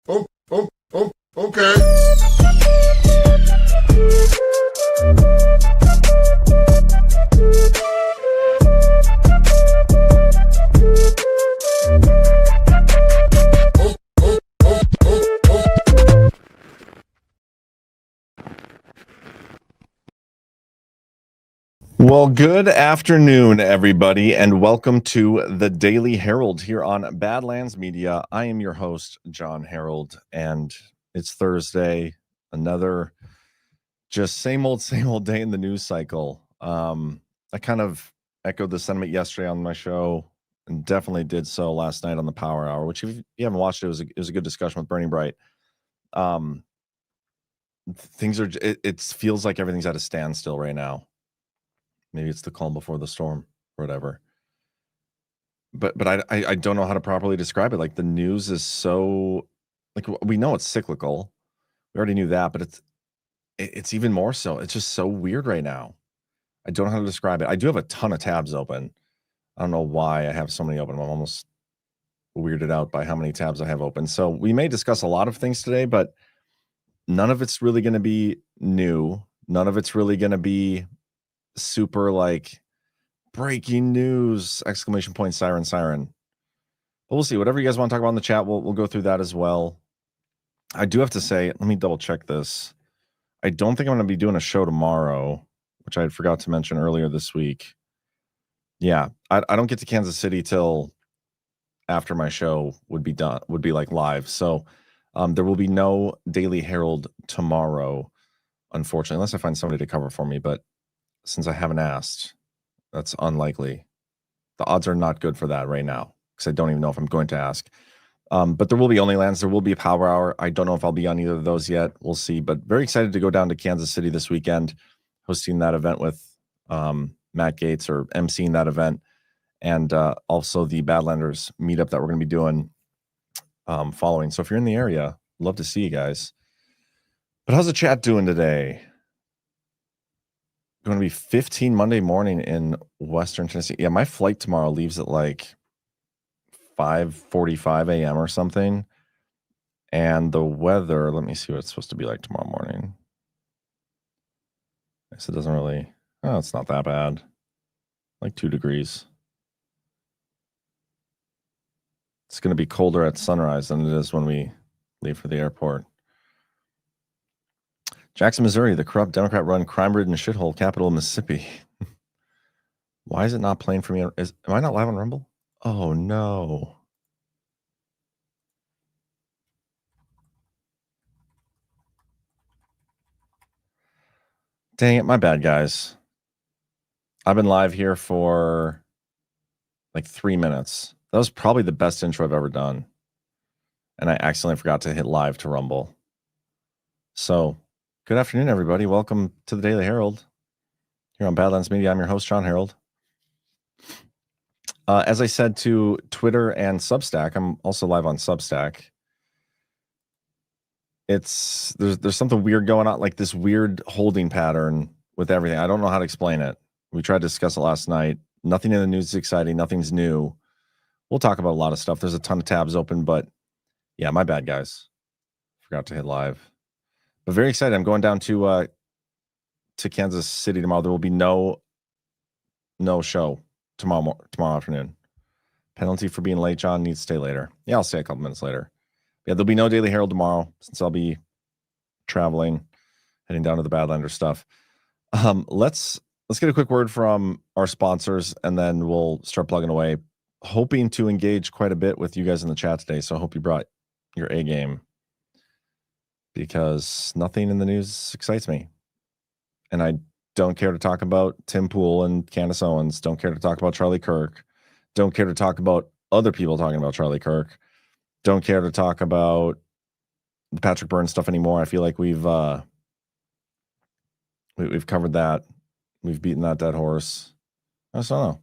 Okay. Well, good afternoon, everybody, and welcome to the Daily Herold here on Badlands Media. I am your host, Jon Herold, and it's Thursday, another just same old day in the news cycle. I kind of echoed the sentiment yesterday on my show and definitely did so last night on the Power Hour, which if you haven't watched, it was a good discussion with Bernie Bright. Things are, it feels like everything's at a standstill right now. Maybe it's the calm before the storm or whatever. But I don't know how to properly describe it. Like, the news is so, like, we know it's cyclical. We already knew that, but it's even more so. It's just so weird right now. I don't know how to describe it. I do have a ton of tabs open. I don't know why I have so many open. I'm almost weirded out by how many tabs I have open. So we may discuss a lot of things today, but none of it's really going to be new. None of it's really going to be super like breaking news, exclamation point, siren. But we'll see. Whatever you guys want to talk about in the chat, we'll go through that as well. I do have to say, let me double check this. I don't think I'm going to be doing a show tomorrow, which I forgot to mention earlier this week. Yeah, I don't get to Kansas City till after my show would be like live. So there will be no Daily Herold tomorrow, unfortunately, unless I find somebody to cover for me. But since I haven't asked, that's unlikely. The odds are not good for that right now, because I don't even know if I'm going to ask. But there will be Only Lands. There will be a Power Hour. I don't know if I'll be on either of those yet. We'll see. But very excited to go down to Kansas City this weekend, hosting that event with Matt Gates, or emceeing that event, and also the Badlanders meetup that we're going to be doing following. So if you're in the area, love to see you guys. But how's the chat doing today? Going to be 15 Monday morning in Western Tennessee. Yeah, my flight tomorrow leaves at like 5:45 a.m. or something. And the weather, let me see what it's supposed to be like tomorrow morning. I guess it doesn't really, oh, it's not that bad. Like 2 degrees. It's going to be colder at sunrise than it is when we leave for the airport. Jackson, Missouri, the corrupt Democrat-run crime-ridden shithole capital of Mississippi. Why is it not playing for me? Am I not live on Rumble? Oh, no. Dang it, my bad, guys. I've been live here for like 3 minutes. That was probably the best intro I've ever done. And I accidentally forgot to hit live to Rumble. So, good afternoon, everybody. Welcome to the Daily Herold here on Badlands Media. I'm your host, Jon Herold. As I said to Twitter and Substack, I'm also live on Substack. There's something weird going on, like this weird holding pattern with everything. I don't know how to explain it. We tried to discuss it last night. Nothing in the news is exciting. Nothing's new. We'll talk about a lot of stuff. There's a ton of tabs open, but yeah, my bad, guys. Forgot to hit live. But very excited. I'm going down to Kansas City tomorrow. There will be no show tomorrow afternoon. Penalty for being late, John. Needs to stay later. Yeah, I'll stay a couple minutes later. Yeah, there'll be no Daily Herold tomorrow since I'll be traveling, heading down to the Badlander stuff. Let's get a quick word from our sponsors, and then we'll start plugging away. Hoping to engage quite a bit with you guys in the chat today, so I hope you brought your A game, because nothing in the news excites me. And I don't care to talk about Tim Pool and Candace Owens. Don't care to talk about Charlie Kirk. Don't care to talk about other people talking about Charlie Kirk. Don't care to talk about the Patrick Byrne stuff anymore. I feel like we've covered that. We've beaten that dead horse. I just don't know.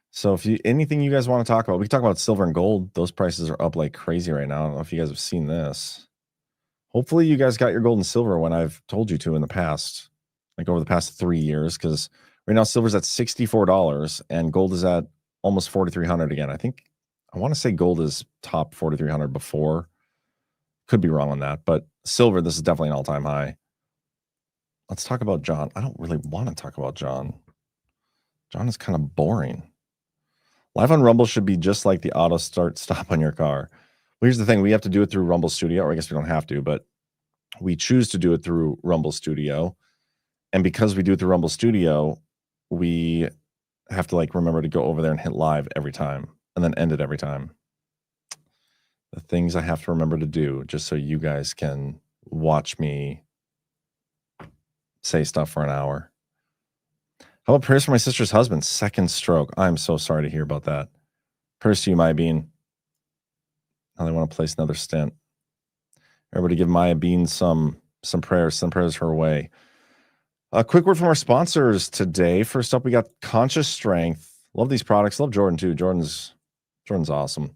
So if anything you guys want to talk about, we can talk about silver and gold. Those prices are up like crazy right now. I don't know if you guys have seen this. Hopefully you guys got your gold and silver when I've told you to in the past, like over the past 3 years, because right now silver's at $64 and gold is at almost $4,300 again. I want to say gold is top 4,300 before. Could be wrong on that, but silver, this is definitely an all-time high. Let's talk about Jon. I don't really want to talk about Jon. Jon is kind of boring. Live on Rumble should be just like the auto start stop on your car. Well, here's the thing. We have to do it through Rumble Studio, or I guess we don't have to, but we choose to do it through Rumble Studio. And because we do it through Rumble Studio, we have to like remember to go over there and hit live every time and then end it every time. The things I have to remember to do just so you guys can watch me say stuff for an hour. How about prayers for my sister's husband? Second stroke. I'm so sorry to hear about that. Prayers to you, Maya Bean. Now they want to place another stent. Everybody give Maya Bean some prayers. Send prayers her way. A quick word from our sponsors today. First up, we got Conscious Strength. Love these products. Love Jordan too. Jordan's awesome.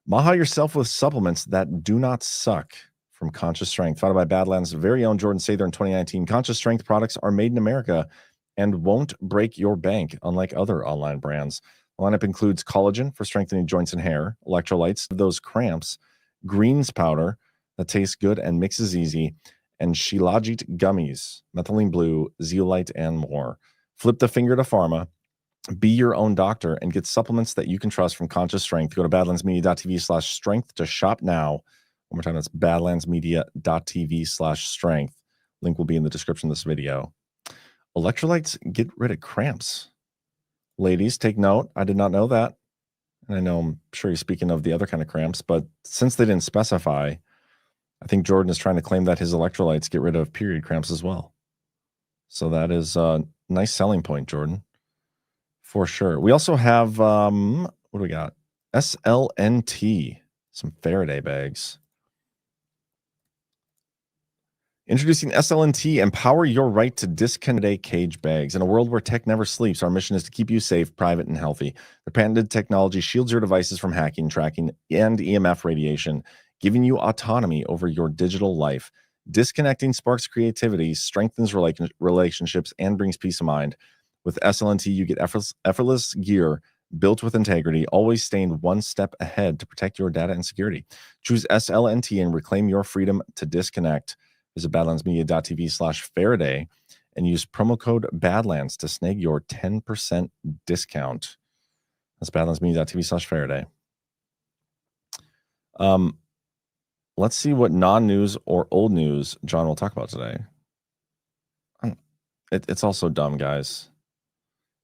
Maha yourself with supplements that do not suck from Conscious Strength. Founded by Badlands' very own Jordan Sather in 2019. Conscious Strength products are made in America and won't break your bank, unlike other online brands. The lineup includes collagen for strengthening joints and hair, electrolytes, those cramps, greens powder that tastes good and mixes easy, and Shilajit gummies, methylene blue, zeolite, and more. Flip the finger to pharma. Be your own doctor and get supplements that you can trust from Conscious Strength. Go to badlandsmedia.tv/strength to shop now. One more time, that's badlandsmedia.tv/strength. Link will be in the description of this video. Electrolytes get rid of cramps. Ladies, take note. I did not know that. And I know I'm sure he's speaking of the other kind of cramps, but since they didn't specify, I think Jordan is trying to claim that his electrolytes get rid of period cramps as well. So that is a nice selling point, Jordan, for sure. We also have, what do we got? SLNT, some Faraday bags. Introducing SLNT, empower your right to disconnect cage bags. In a world where tech never sleeps, our mission is to keep you safe, private, and healthy. The patented technology shields your devices from hacking, tracking, and EMF radiation, giving you autonomy over your digital life. Disconnecting sparks creativity, strengthens relationships, and brings peace of mind. With SLNT, you get effortless gear built with integrity, always staying one step ahead to protect your data and security. Choose SLNT and reclaim your freedom to disconnect. Visit badlandsmedia.tv/Faraday and use promo code Badlands to snag your 10% discount. That's badlandsmedia.tv/Faraday. Let's see what non-news or old news Jon will talk about today. It's all so dumb, guys.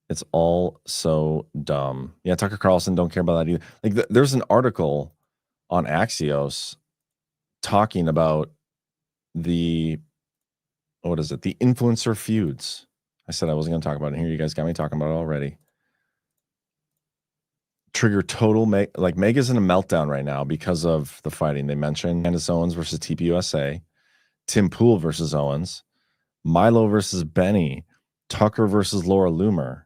It's all so dumb. Yeah, Tucker Carlson, don't care about that either. Like, there's an article on Axios talking about the influencer feuds. I said I wasn't going to talk about it. Here, you guys got me talking about it already. Trigger total Mega's in a meltdown right now because of the fighting. They mentioned Candace Owens versus TPUSA, Tim Pool versus Owens, Milo versus Benny, Tucker versus Laura Loomer.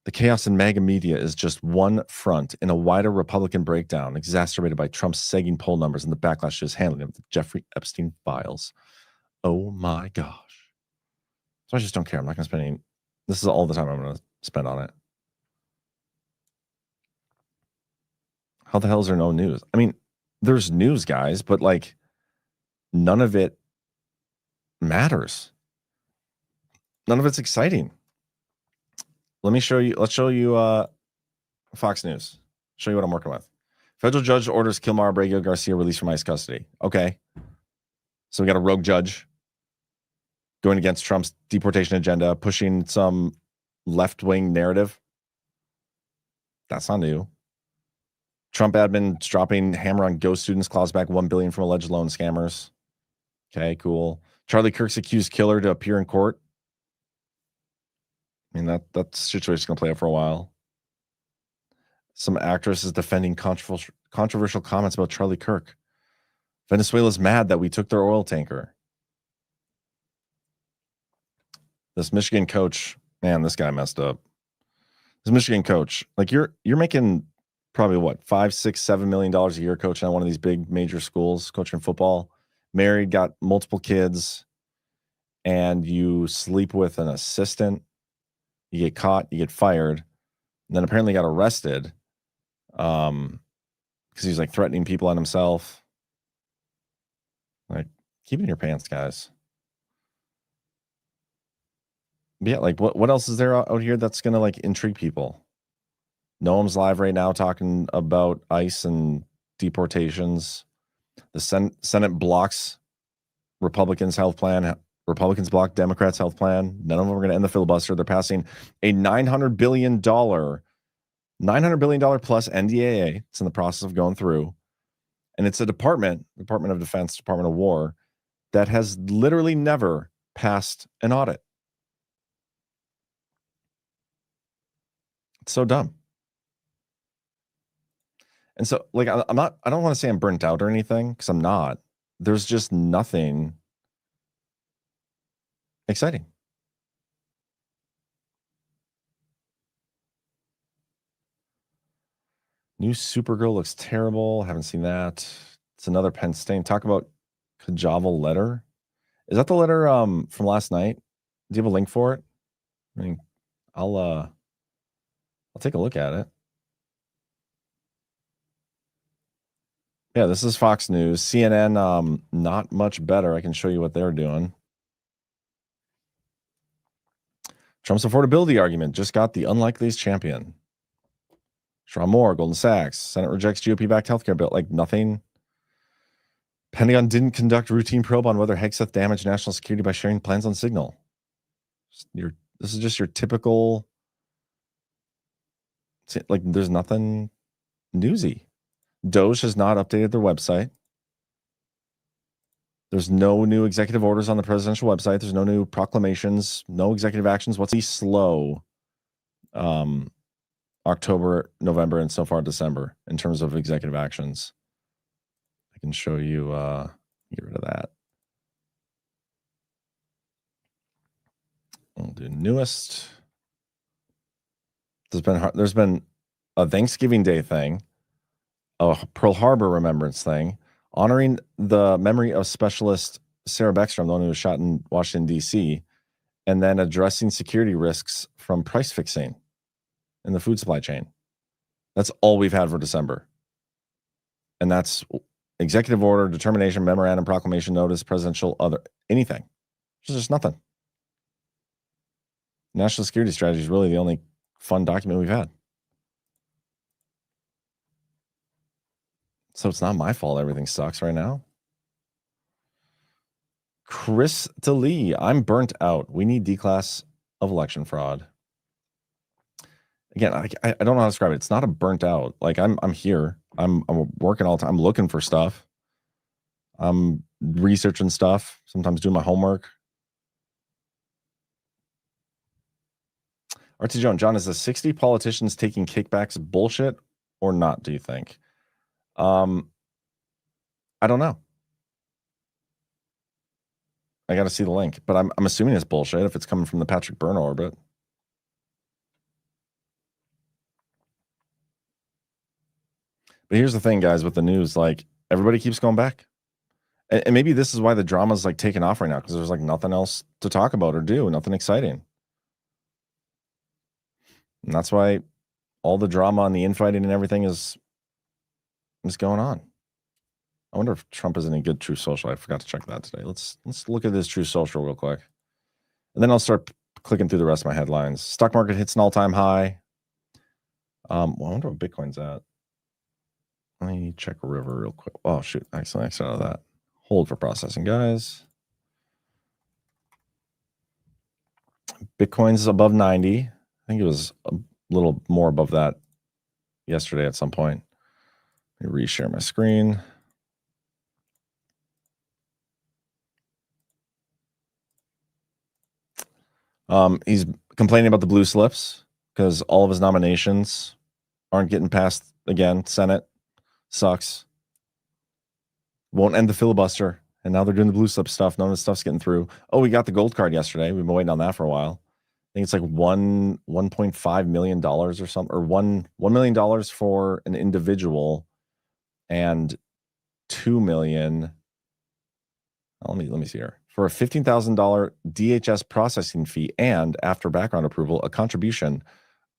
The chaos in MAGA media is just one front in a wider Republican breakdown, exacerbated by Trump's sagging poll numbers and the backlash to his handling of the Jeffrey Epstein files. Oh my gosh. So I just don't care. I'm not going to spend any. This is all the time I'm going to spend on it. How the hell is there no news? I mean, there's news, guys, but like none of it matters. None of it's exciting. Let's show you Fox News. Show you what I'm working with. Federal judge orders Kilmar Abrego Garcia released from ICE custody. Okay. So we got a rogue judge going against Trump's deportation agenda, pushing some left-wing narrative. That's not new. Trump admin dropping hammer on ghost students, claws back $1 billion from alleged loan scammers. Okay, cool. Charlie Kirk's accused killer to appear in court. I mean, that situation's going to play out for a while. Some actress is defending controversial comments about Charlie Kirk. Venezuela's mad that we took their oil tanker. This Michigan coach, man, this guy messed up. This Michigan coach, like you're making probably what, $5, $6, $7 million a year coaching at one of these big major schools, coaching football, married, got multiple kids, and you sleep with an assistant. You get caught, you get fired, and then apparently got arrested because he's like threatening people on himself. Like, keep it in your pants, guys. But yeah, like what else is there out here that's gonna like intrigue people? Noam's live right now talking about ICE and deportations. The Senate blocks Republicans' health plan. Republicans block Democrats' health plan. None of them are going to end the filibuster. They're passing a $900 billion plus NDAA. It's in the process of going through. And it's a Department of Defense, Department of War, that has literally never passed an audit. It's so dumb. And so, like, I don't want to say I'm burnt out or anything, because I'm not. There's just nothing exciting. New Supergirl looks terrible. Haven't seen that. It's another Penn State. Talk about Kajaval letter. Is that the letter from last night? Do you have a link for it? I mean, I'll take a look at it. Yeah, this is Fox News. CNN, not much better. I can show you what they're doing. Trump's affordability argument just got the unlikeliest champion. Sean Moore, Goldman Sachs. Senate rejects GOP-backed healthcare bill. Like nothing. Pentagon didn't conduct routine probe on whether Hegseth damaged national security by sharing plans on Signal. This is just your typical. Like there's nothing newsy. Doge has not updated their website. There's no new executive orders on the presidential website. There's no new proclamations, no executive actions. What's he slow? October, November, and so far December in terms of executive actions. I can show you. Get rid of that. We'll do newest. There's been a Thanksgiving Day thing, a Pearl Harbor remembrance thing, honoring the memory of Specialist Sarah Beckstrom, the one who was shot in Washington, D.C., and then addressing security risks from price fixing in the food supply chain. That's all we've had for December. And that's executive order, determination, memorandum, proclamation, notice, presidential, other, anything. There's just nothing. National security strategy is really the only fun document we've had. So it's not my fault everything sucks right now. Chris DeLee, I'm burnt out. We need D-class of election fraud. Again, I don't know how to describe it. It's not a burnt out. Like I'm here. I'm working all the time. I'm looking for stuff. I'm researching stuff. Sometimes doing my homework. RT John, is the 60 politicians taking kickbacks bullshit or not? Do you think? I don't know. I got to see the link, but I'm assuming it's bullshit if it's coming from the Patrick Byrne orbit. But here's the thing, guys, with the news, like everybody keeps going back. And maybe this is why the drama's like taking off right now, because there's like nothing else to talk about or do, nothing exciting. And that's why all the drama and the infighting and everything is going on. I wonder if Trump is any good Truth Social. I forgot to check that today. Let's look at this Truth Social real quick. And then I'll start clicking through the rest of my headlines. Stock market hits an all-time high. Well, I wonder what Bitcoin's at. Let me check River real quick. Oh, shoot. I accidentally exited out of that. Hold for processing, guys. Bitcoin's above 90. I think it was a little more above that yesterday at some point. Let me reshare my screen. He's complaining about the blue slips because all of his nominations aren't getting passed again. Senate sucks. Won't end the filibuster. And now they're doing the blue slip stuff. None of the stuff's getting through. Oh, we got the gold card yesterday. We've been waiting on that for a while. I think it's like $1.5 million or something, or $1 million for an individual and $2 million. Let me see here. For a $15,000 DHS processing fee and, after background approval, a contribution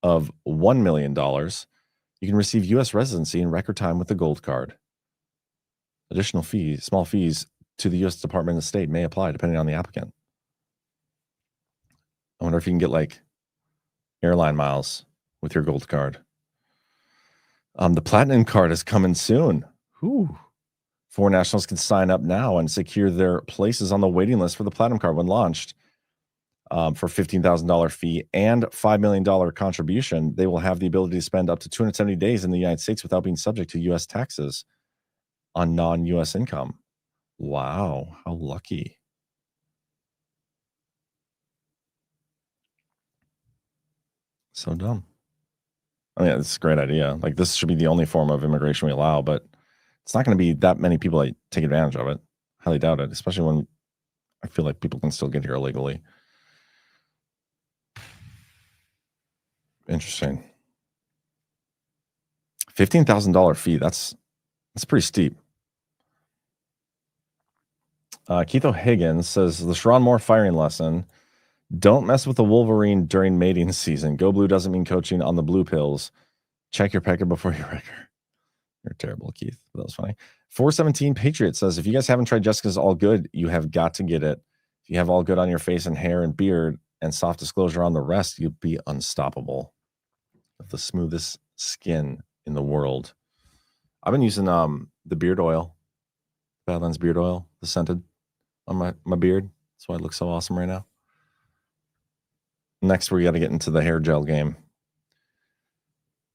of $1 million, you can receive U.S. residency in record time with the gold card. Additional fees, small fees to the U.S. Department of State may apply depending on the applicant. I wonder if you can get like airline miles with your gold card. The platinum card is coming soon. Whew. Foreign nationals can sign up now and secure their places on the waiting list for the platinum card when launched. For $15,000 fee and $5 million contribution, they will have the ability to spend up to 270 days in the United States without being subject to U.S. taxes on non-U.S. income. Wow, how lucky. So dumb. I mean, it's a great idea. Like, this should be the only form of immigration we allow, but it's not going to be that many people that take advantage of it. Highly doubt it, especially when I feel like people can still get here illegally. Interesting. $15,000 fee. That's pretty steep. Keith O'Higgins says the Sharon Moore firing lesson: don't mess with the Wolverine during mating season. Go blue doesn't mean coaching on the blue pills. Check your pecker before you wreck her. You're terrible, Keith. That was funny. 417 Patriot says, if you guys haven't tried Jessica's All Good, you have got to get it. If you have All Good on your face and hair and beard and soft disclosure on the rest, you'll be unstoppable. With the smoothest skin in the world. I've been using the beard oil, Badlands beard oil, the scented, on my beard. That's why it looks so awesome right now. Next, we got to get into the hair gel game.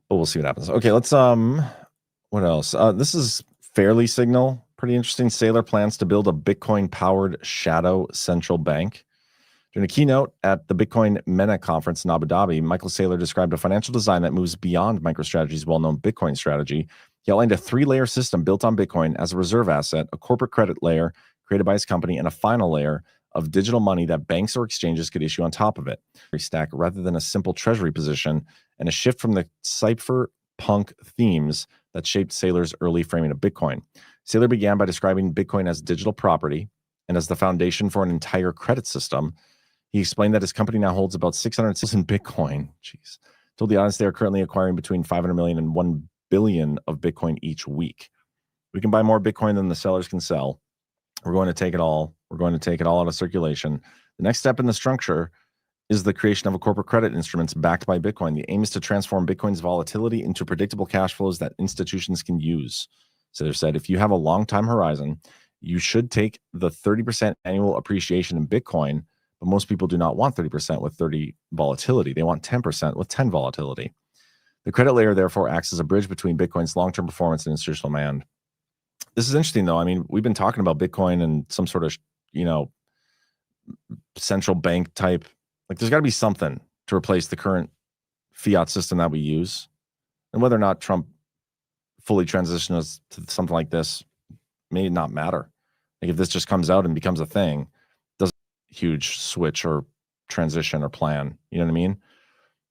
But we'll see what happens. Okay, let's what else? This is Fairly Signal. Pretty interesting. Saylor plans to build a Bitcoin-powered shadow central bank. During a keynote at the Bitcoin MENA conference in Abu Dhabi, Michael Saylor described a financial design that moves beyond MicroStrategy's well-known Bitcoin strategy. He outlined a 3-layer system built on Bitcoin as a reserve asset, a corporate credit layer created by his company, and a final layer of digital money that banks or exchanges could issue on top of it. Stack rather than a simple treasury position, and a shift from the cypherpunk themes that shaped Saylor's early framing of Bitcoin. Saylor began by describing Bitcoin as digital property and as the foundation for an entire credit system. He explained that his company now holds about 600,000 Bitcoin. Jeez. Told the audience they are currently acquiring between 500 million and 1 billion of Bitcoin each week. We can buy more Bitcoin than the sellers can sell. We're going to take it all. We're going to take it all out of circulation. The next step in the structure is the creation of a corporate credit instruments backed by Bitcoin. The aim is to transform Bitcoin's volatility into predictable cash flows that institutions can use. So they said, if you have a long time horizon, you should take the 30% annual appreciation in Bitcoin, but most people do not want 30% with 30 volatility. They want 10% with 10 volatility. The credit layer, therefore, acts as a bridge between Bitcoin's long-term performance and institutional demand. This is interesting, though. I mean, we've been talking about Bitcoin and some sort of, central bank type. Like, there's got to be something to replace the current fiat system that we use. And whether or not Trump fully transitions us to something like this may not matter. Like, if this just comes out and becomes a thing, doesn't huge switch or transition or plan. You know what I mean?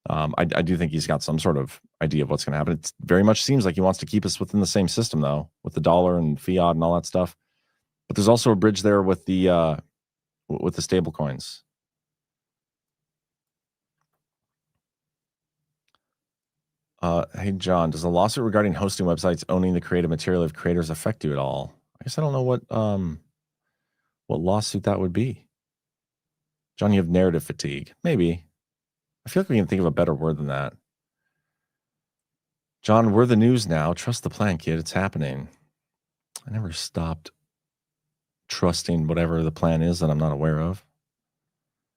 I do think he's got some sort of idea of what's going to happen. It very much seems like he wants to keep us within the same system, though, with the dollar and fiat and all that stuff. But there's also a bridge there with the stable coins. Hey, John, does a lawsuit regarding hosting websites owning the creative material of creators affect you at all? I guess I don't know what lawsuit that would be. John, you have narrative fatigue. Maybe. I feel like we can think of a better word than that. John, we're the news now. Trust the plan, kid. It's happening. I never stopped trusting whatever the plan is that I'm not aware of.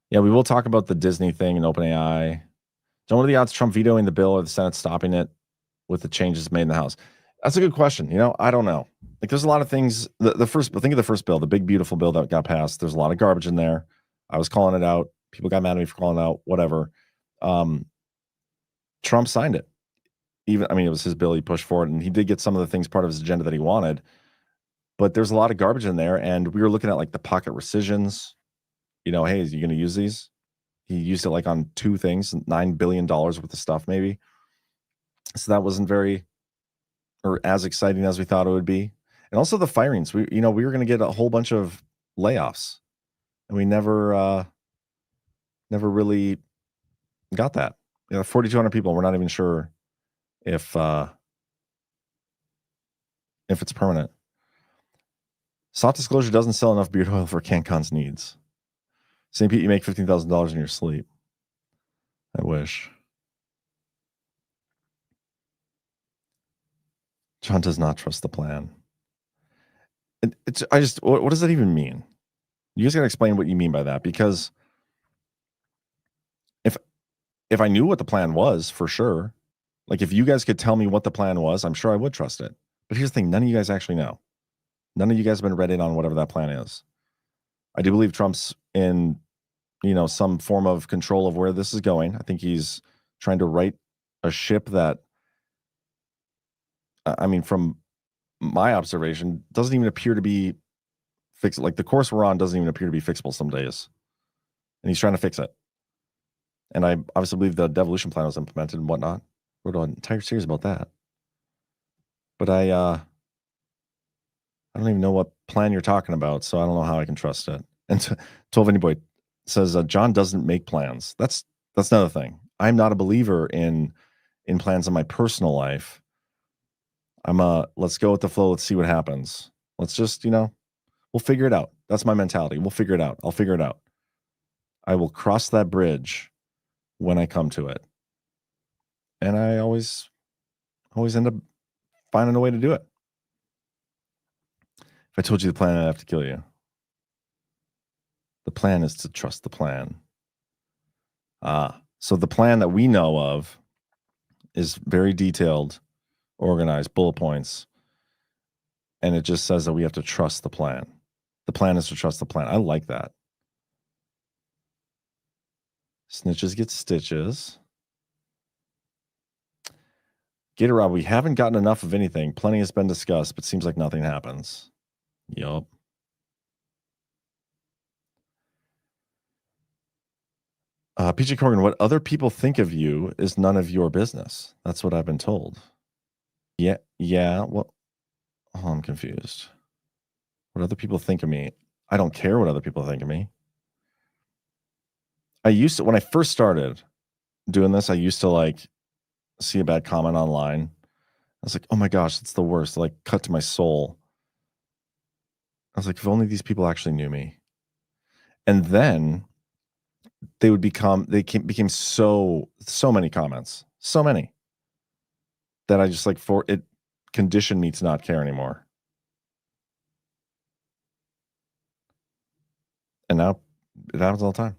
Yeah, we will talk about the Disney thing and OpenAI. John, what are the odds Trump vetoing the bill or the Senate stopping it with the changes made in the House? That's a good question. I don't know. Like, there's a lot of things. Think of the first bill, the big, beautiful bill that got passed. There's a lot of garbage in there. I was calling it out. People got mad at me for calling it out, whatever. Trump signed it. It was his bill. He pushed forward, and he did get some of the things part of his agenda that he wanted. But there's a lot of garbage in there, and we were looking at like the pocket rescissions. Hey, is you going to use these? He used it like on 2 things, $9 billion worth of stuff, maybe. So that wasn't very or as exciting as we thought it would be. And also the firings. We were going to get a whole bunch of layoffs, and we never really got that. 4,200 people. We're not even sure if it's permanent. Soft disclosure doesn't sell enough beard oil for CanCon's needs. St. Pete, you make $15,000 in your sleep. I wish. Jon does not trust the plan. What does that even mean? You guys got to explain what you mean by that, because if I knew what the plan was, for sure, like if you guys could tell me what the plan was, I'm sure I would trust it. But here's the thing, none of you guys actually know. None of you guys have been read in on whatever that plan is. I do believe Trump's in, some form of control of where this is going. I think he's trying to right a ship that, from my observation, doesn't even appear to be fixed. Like the course we're on doesn't even appear to be fixable some days. And he's trying to fix it. And I obviously believe the devolution plan was implemented and whatnot. Wrote an entire series about that. But I don't even know what plan you're talking about, so I don't know how I can trust it. And 12 Boy says Jon doesn't make plans. That's another thing. I'm not a believer in plans in my personal life. I'm let's go with the flow. Let's see what happens. Let's just, we'll figure it out. That's my mentality. We'll figure it out. I'll figure it out. I will cross that bridge when I come to it. And I always end up finding a way to do it. If I told you the plan, I'd have to kill you. The plan is to trust the plan. So the plan that we know of is very detailed, organized, bullet points. And it just says that we have to trust the plan. The plan is to trust the plan. I like that. Snitches get stitches. Gator Rob, we haven't gotten enough of anything. Plenty has been discussed, but seems like nothing happens. Yup. PJ Corgan, what other people think of you is none of your business. That's what I've been told. Yeah. Well, I'm confused. What other people think of me? I don't care what other people think of me. When I first started doing this, I used to see a bad comment online. I was like, oh my gosh, it's the worst. Cut to my soul. I was like, if only these people actually knew me. And then they became so many comments, so many, that I just it conditioned me to not care anymore. And now it happens all the time.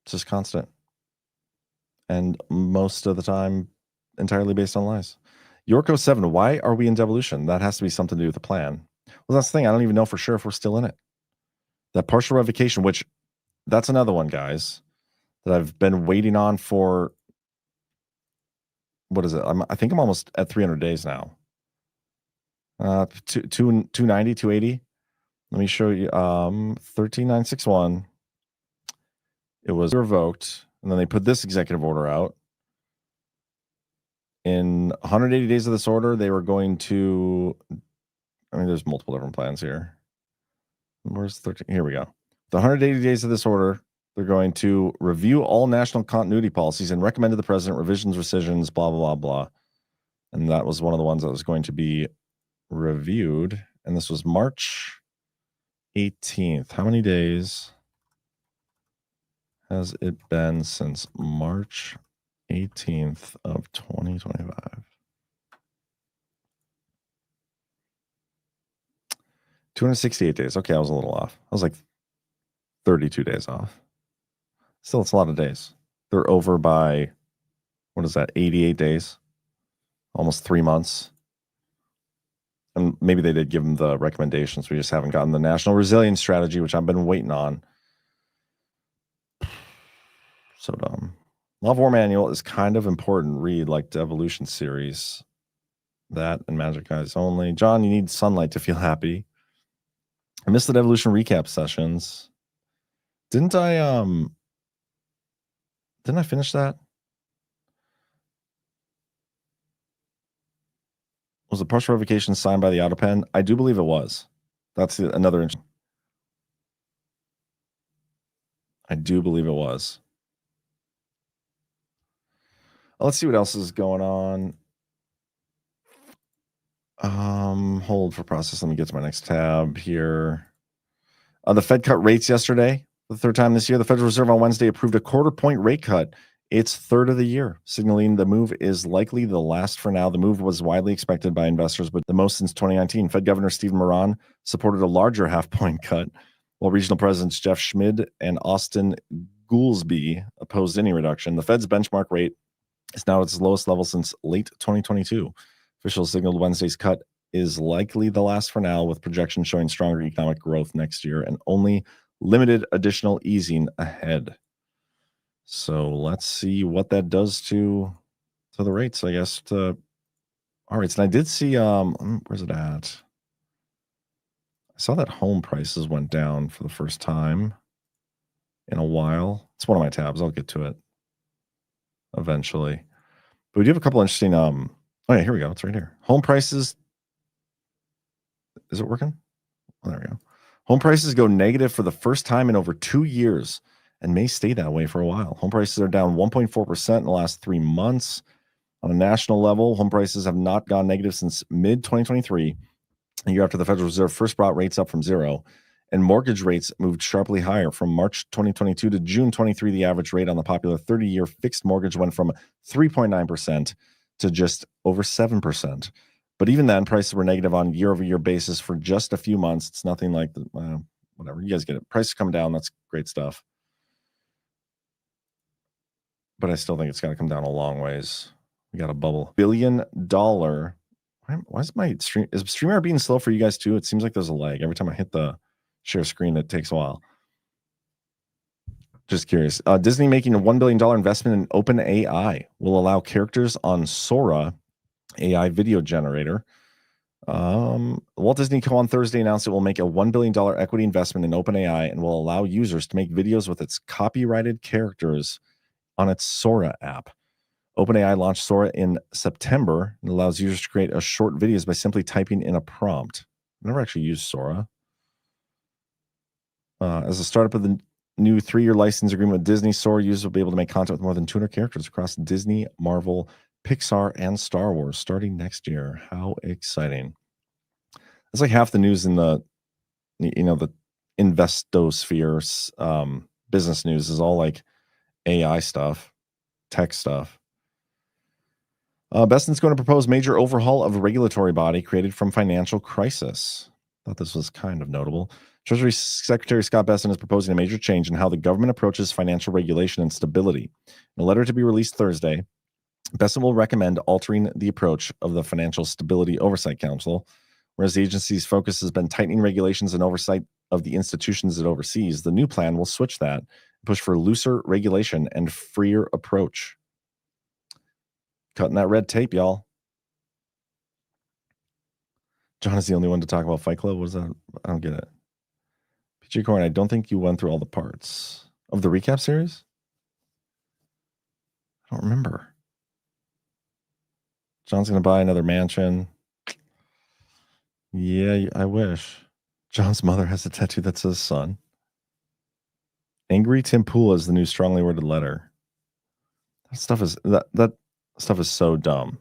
It's just constant. And most of the time, entirely based on lies. Yorko 7, why are we in devolution? That has to be something to do with the plan. Well, that's the thing. I don't even know for sure if we're still in it. That partial revocation, which that's another one, guys, that I've been waiting on for. What is it? I think I'm almost at 300 days now. 290, 280. Let me show you. 13961. It was revoked, and then they put this executive order out. In 180 days of this order, they were going to. There's multiple different plans here. Where's 13? Here we go. The 180 days of this order, they're going to review all national continuity policies and recommend to the president revisions, rescissions, blah, blah, blah, blah. And that was one of the ones that was going to be reviewed. And this was March 18th. How many days has it been since March 18th of 2025? 268 days. Okay, I was a little off. I was 32 days off. Still, it's a lot of days. They're over by, 88 days? Almost 3 months. And maybe they did give them the recommendations. We just haven't gotten the National Resilience Strategy, which I've been waiting on. So dumb. Law of War Manual is kind of important. Read Devolution series. That and Magic Eyes Only. Jon, you need sunlight to feel happy. I missed the Devolution recap sessions. Didn't I finish that? Was the partial revocation signed by the AutoPen? I do believe it was. That's another. I do believe it was. Let's see what else is going on. Hold for process. Let me get to my next tab here. The Fed cut rates yesterday for the third time this year. The Federal Reserve on Wednesday approved a quarter-point rate cut, its third of the year, signaling the move is likely the last for now. The move was widely expected by investors, but the most since 2019. Fed Governor Stephen Moran supported a larger half-point cut, while regional presidents Jeff Schmid and Austin Goolsbee opposed any reduction. The Fed's benchmark rate is now at its lowest level since late 2022. Officials signaled Wednesday's cut is likely the last for now, with projections showing stronger economic growth next year and only limited additional easing ahead. So let's see what that does to the rates, I guess. All right. And I did see, where's it at? I saw that home prices went down for the first time in a while. It's one of my tabs. I'll get to it eventually. But we do have a couple interesting, oh yeah, here we go. It's right here. Home prices. Is it working? Oh, there we go. Home prices go negative for the first time in over 2 years and may stay that way for a while. Home prices are down 1.4% in the last 3 months. On a national level, home prices have not gone negative since mid-2023, a year after the Federal Reserve first brought rates up from zero, and mortgage rates moved sharply higher. From March 2022 to June 23, the average rate on the popular 30-year fixed mortgage went from 3.9% to just over 7%. But even then, prices were negative on year-over-year basis for just a few months. It's nothing like whatever. You guys get it. Prices come down. That's great stuff. But I still think it's got to come down a long ways. We got a bubble. $1 billion. Why is my stream? Is StreamYard being slow for you guys too? It seems like there's a lag. Every time I hit the share screen, it takes a while. Just curious. Disney making a $1 billion investment in OpenAI will allow characters on Sora, AI video generator. Walt Disney Co. on Thursday announced it will make a $1 billion equity investment in OpenAI and will allow users to make videos with its copyrighted characters on its Sora app. OpenAI launched Sora in September and allows users to create a short videos by simply typing in a prompt. I've never actually used Sora. As a startup of the new 3-year license agreement with Disney, Sora users will be able to make content with more than 200 characters across Disney, Marvel, Pixar, and Star Wars starting next year. How exciting. That's like half the news in the investosphere. Business news is all like AI stuff, tech stuff. Beston's going to propose major overhaul of a regulatory body created from financial crisis. Thought this was kind of notable. Treasury Secretary Scott Besson is proposing a major change in how the government approaches financial regulation and stability. In a letter to be released Thursday, Besson will recommend altering the approach of the Financial Stability Oversight Council, whereas the agency's focus has been tightening regulations and oversight of the institutions it oversees. The new plan will switch that and push for looser regulation and freer approach. Cutting that red tape, y'all. John is the only one to talk about Fight Club. What is that? I don't get it. PG Corn, I don't think you went through all the parts of the recap series. I don't remember. John's going to buy another mansion. Yeah, I wish. John's mother has a tattoo that says son. Angry Tim Pool is the new strongly worded letter. That stuff is so dumb.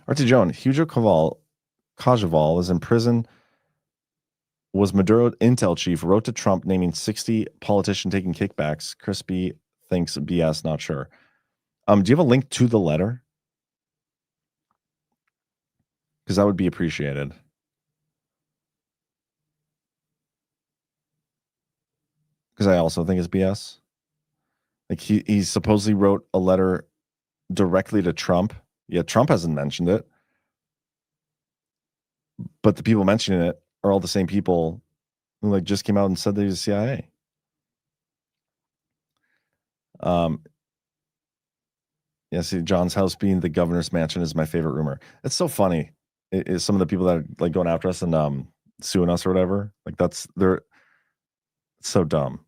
RT Joan, Hugo Cajaval is in prison. Was Maduro intel chief, wrote to Trump naming 60 politicians taking kickbacks. Crispy thinks BS, not sure. Do you have a link to the letter? Because that would be appreciated. Because I also think it's BS. Like he supposedly wrote a letter directly to Trump. Yeah, Trump hasn't mentioned it. But the people mentioning it are all the same people who like just came out and said they was CIA. Yeah, see, John's house being the governor's mansion is my favorite rumor. It's so funny. It is some of the people that are like going after us and suing us or whatever. Like they're so dumb.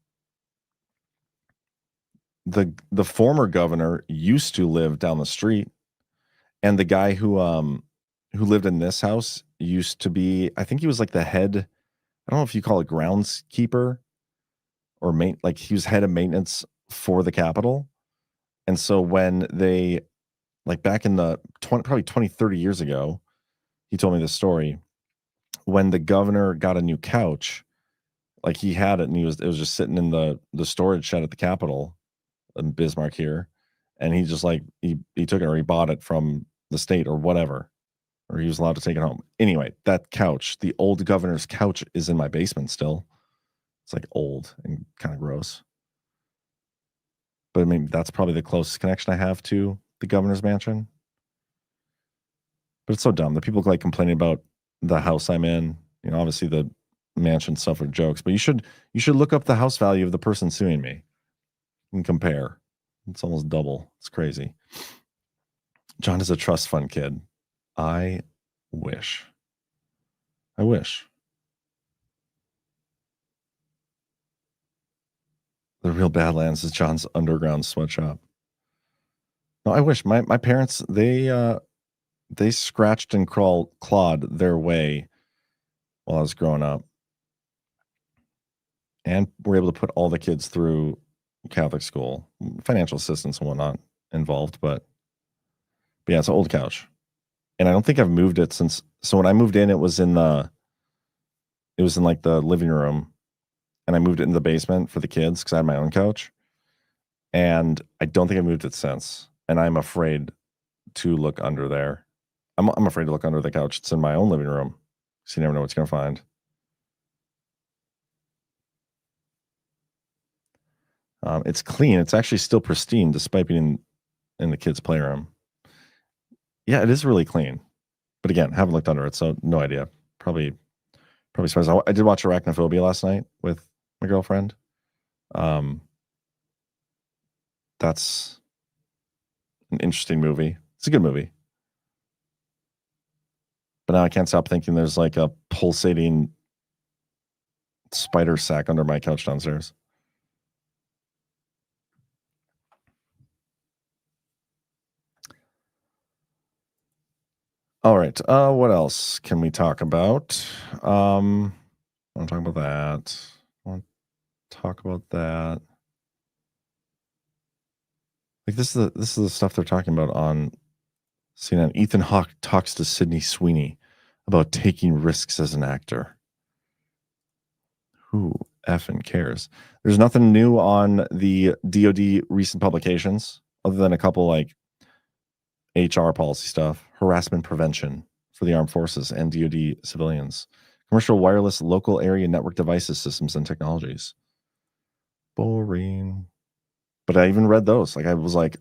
The former governor used to live down the street, and the guy who lived in this house used to be, I think he was like the head, I don't know if you call it groundskeeper or like he was head of maintenance for the Capitol. And so when they like back in the probably 20, 30 years ago, he told me this story. When the governor got a new couch, like he had it and it was just sitting in the storage shed at the Capitol in Bismarck here. And he just like, he took it or he bought it from the state or whatever, or he was allowed to take it home. Anyway, that couch, the old governor's couch, is in my basement still. It's like old and kind of gross. But I mean, that's probably the closest connection I have to the governor's mansion. But it's so dumb that people like complaining about the house I'm in. You know, obviously the mansion stuff are jokes, but you should look up the house value of the person suing me and compare. It's almost double. It's crazy. Jon is a trust fund kid. I wish. The real Badlands is Jon's underground sweatshop. No, I wish. My parents, they scratched and clawed their way while I was growing up, and were able to put all the kids through Catholic school. Financial assistance and whatnot involved, but yeah, it's an old couch, and I don't think I've moved it since. So when I moved in, it was in like the living room, and I moved it in the basement for the kids because I had my own couch, and I don't think I moved it since. And I'm afraid to look under there. I'm afraid to look under the couch. It's in my own living room, so you never know what you're gonna find. It's clean. It's actually still pristine despite being in the kids' playroom. Yeah, it is really clean. But again, haven't looked under it, so no idea. Probably surprised. I did watch Arachnophobia last night with my girlfriend. That's an interesting movie. It's a good movie. But now I can't stop thinking there's like a pulsating spider sack under my couch downstairs. All right. What else can we talk about? I want to talk about that. Like this is the stuff they're talking about on CNN. Ethan Hawke talks to Sydney Sweeney about taking risks as an actor. Who effing cares? There's nothing new on the DoD recent publications other than a couple like HR policy stuff, harassment prevention for the armed forces and DoD civilians, commercial wireless local area network devices, systems, and technologies. Boring. But I even read those. Like I was like,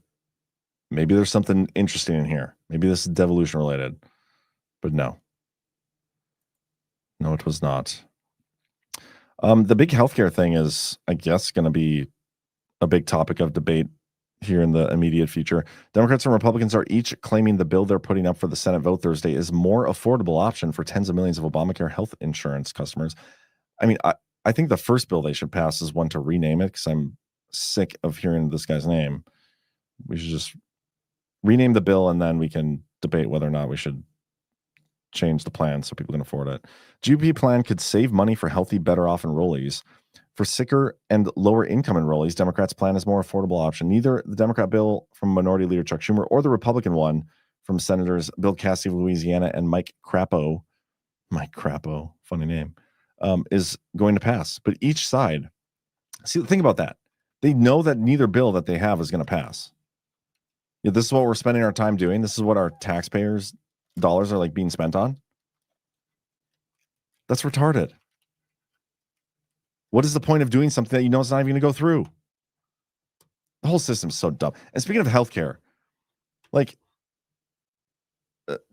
maybe there's something interesting in here. Maybe this is devolution related. But no. No, it was not. The big healthcare thing is, I guess, going to be a big topic of debate here in the immediate future. Democrats and Republicans are each claiming the bill they're putting up for the Senate vote Thursday is more affordable option for tens of millions of Obamacare health insurance customers. I mean, I think the first bill they should pass is one to rename it, because I'm sick of hearing this guy's name. We should just rename the bill, and then we can debate whether or not we should change the plan so people can afford it. GOP plan could save money for healthy, better off enrollees. For sicker and lower income enrollees, Democrats' plan is more affordable option. Neither the Democrat bill from Minority Leader Chuck Schumer or the Republican one from Senators Bill Cassidy of Louisiana and Mike Crapo, funny name, is going to pass. But each side, see, think about that. They know that neither bill that they have is going to pass. Yeah, this is what we're spending our time doing. This is what our taxpayers' dollars are like being spent on. That's retarded. What is the point of doing something that you know is not even going to go through? The whole system's so dumb. And speaking of healthcare, like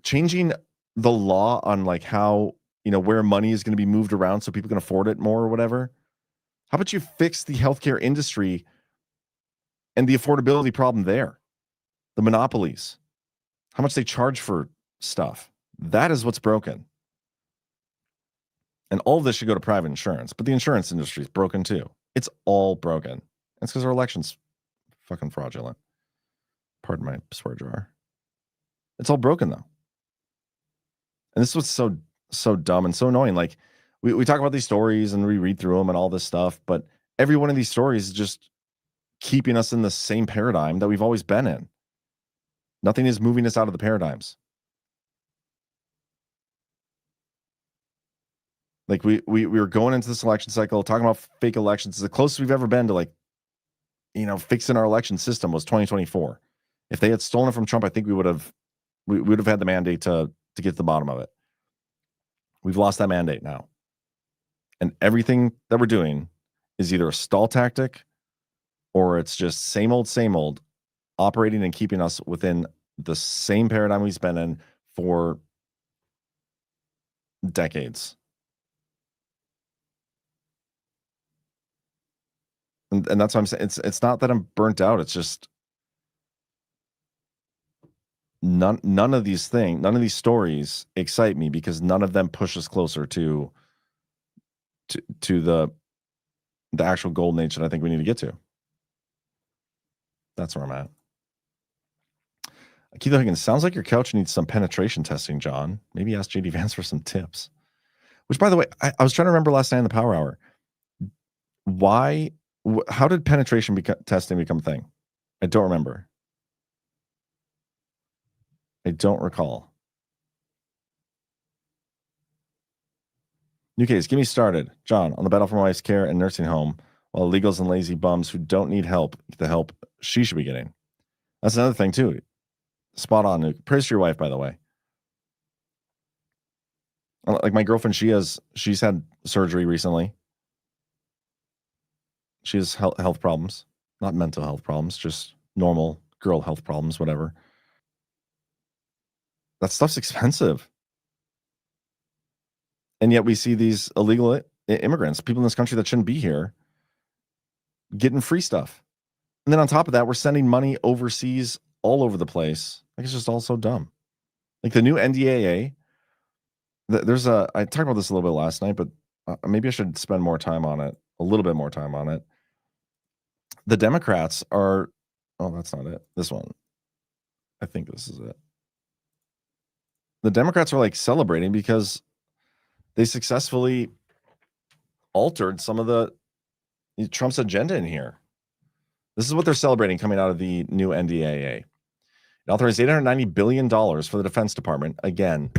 changing the law on like how, where money is going to be moved around so people can afford it more or whatever. How about you fix the healthcare industry and the affordability problem there? The monopolies, how much they charge for stuff. That is what's broken. And all of this should go to private insurance, but the insurance industry is broken too. It's all broken. It's because our election's fucking fraudulent. Pardon my swear jar. It's all broken though. And this was so dumb and so annoying. Like we talk about these stories and we read through them and all this stuff, but every one of these stories is just keeping us in the same paradigm that we've always been in. Nothing is moving us out of the paradigms. Like we were going into this election cycle talking about fake elections. It's the closest we've ever been to, like, fixing our election system was 2024. If they had stolen it from Trump, I think we would have had the mandate to get to the bottom of it. We've lost that mandate now. And everything that we're doing is either a stall tactic or it's just same old, operating and keeping us within the same paradigm we've been in for decades. And that's what I'm saying. It's not that I'm burnt out. It's just none of these stories excite me because none of them push us closer to the actual golden age that I think we need to get to. That's where I'm at. Keith Higgins, sounds like your couch needs some penetration testing, John. Maybe ask JD Vance for some tips. Which, by the way, I was trying to remember last night in the Power Hour. How did penetration testing become a thing? I don't remember. I don't recall. New case, get me started. John, on the battle for my wife's care and nursing home, while illegals and lazy bums who don't need help get the help she should be getting. That's another thing, too. Spot on, Nuke. Praise to your wife, by the way. Like my girlfriend, she's had surgery recently. She has health problems, not mental health problems, just normal girl health problems, whatever. That stuff's expensive. And yet we see these illegal immigrants, people in this country that shouldn't be here, getting free stuff. And then on top of that, we're sending money overseas all over the place. Like, it's just all so dumb. Like the new NDAA, I talked about this a little bit last night, but maybe I should spend more time on it, a little bit more time on it. The Democrats are, that's not it. This one. I think this is it. The Democrats are like celebrating because they successfully altered some of Trump's agenda in here. This is what they're celebrating coming out of the new NDAA. It authorized $890 billion for the Defense Department. Again,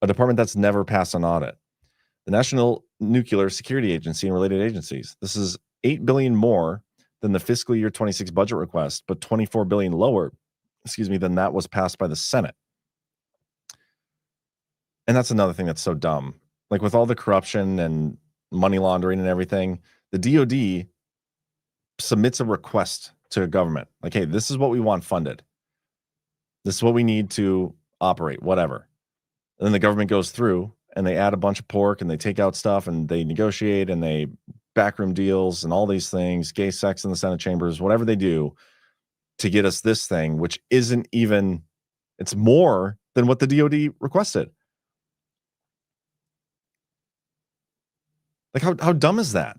a department that's never passed an audit. The National Nuclear Security Agency and related agencies. This is $8 billion more than the fiscal year 26 budget request, but $24 billion lower, than that was passed by the Senate. And that's another thing that's so dumb. Like with all the corruption and money laundering and everything, the DOD submits a request to a government. Like, hey, this is what we want funded. This is what we need to operate, whatever. And then the government goes through and they add a bunch of pork and they take out stuff and they negotiate and they backroom deals and all these things, gay sex in the Senate chambers, whatever they do to get us this thing, which isn't even, it's more than what the DOD requested. Like, how dumb is that?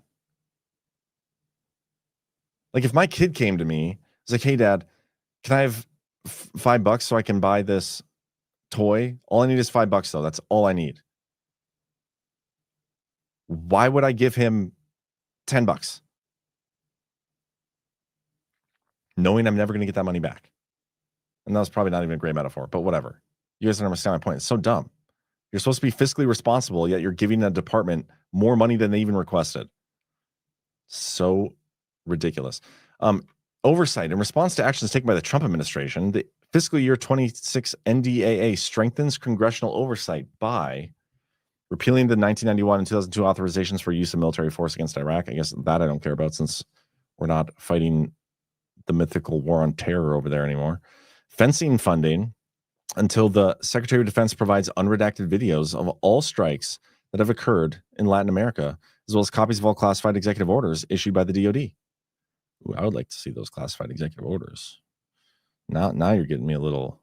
Like, if my kid came to me, it's like, hey, Dad, can I have $5 so I can buy this toy? All I need is $5, though. That's all I need. Why would I give him $10? Knowing I'm never going to get that money back. And that was probably not even a great metaphor, but whatever. You guys don't understand my point. It's so dumb. You're supposed to be fiscally responsible, yet you're giving a department more money than they even requested. So ridiculous. Oversight. In response to actions taken by the Trump administration, the fiscal year 26 NDAA strengthens congressional oversight by repealing the 1991 and 2002 authorizations for use of military force against Iraq. I guess that I don't care about since we're not fighting the mythical war on terror over there anymore. Fencing funding until the Secretary of Defense provides unredacted videos of all strikes that have occurred in Latin America, as well as copies of all classified executive orders issued by the DoD. Ooh, I would like to see those classified executive orders. Now you're getting me a little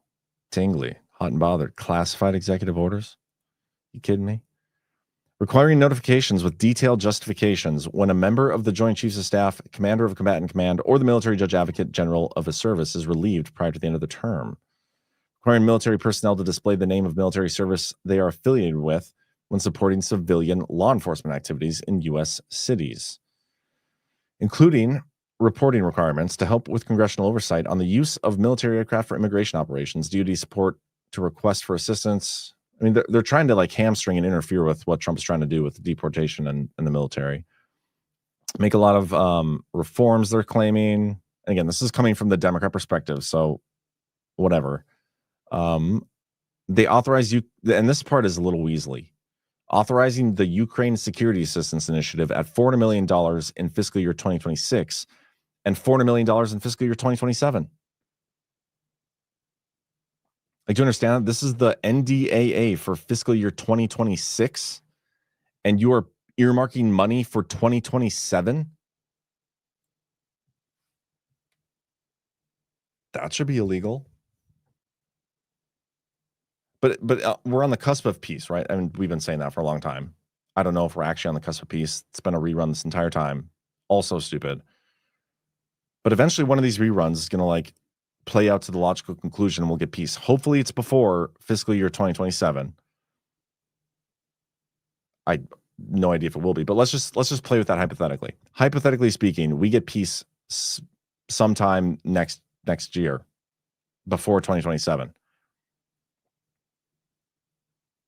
tingly, hot and bothered. Classified executive orders? You kidding me? Requiring notifications with detailed justifications when a member of the Joint Chiefs of Staff, Commander of Combatant Command, or the Military Judge Advocate General of a service is relieved prior to the end of the term. Requiring military personnel to display the name of military service they are affiliated with when supporting civilian law enforcement activities in U.S. cities, including reporting requirements to help with congressional oversight on the use of military aircraft for immigration operations, DoD support to request for assistance. I mean, they're trying to like hamstring and interfere with what Trump's trying to do with deportation and the military. Make a lot of reforms they're claiming. Again, this is coming from the Democrat perspective, so whatever. They authorize you, and this part is a little weaselly, authorizing the Ukraine Security Assistance Initiative at $400 million in fiscal year 2026 and $400 million in fiscal year 2027. Like, do you understand? This is the NDAA for fiscal year 2026, and you are earmarking money for 2027? That should be illegal. But we're on the cusp of peace, right? I mean, we've been saying that for a long time. I don't know if we're actually on the cusp of peace. It's been a rerun this entire time. Also stupid. But eventually one of these reruns is going to like play out to the logical conclusion and we'll get peace. Hopefully it's before fiscal year 2027. I no idea if it will be, but let's just play with that hypothetically. Hypothetically speaking, we get peace sometime next year before 2027.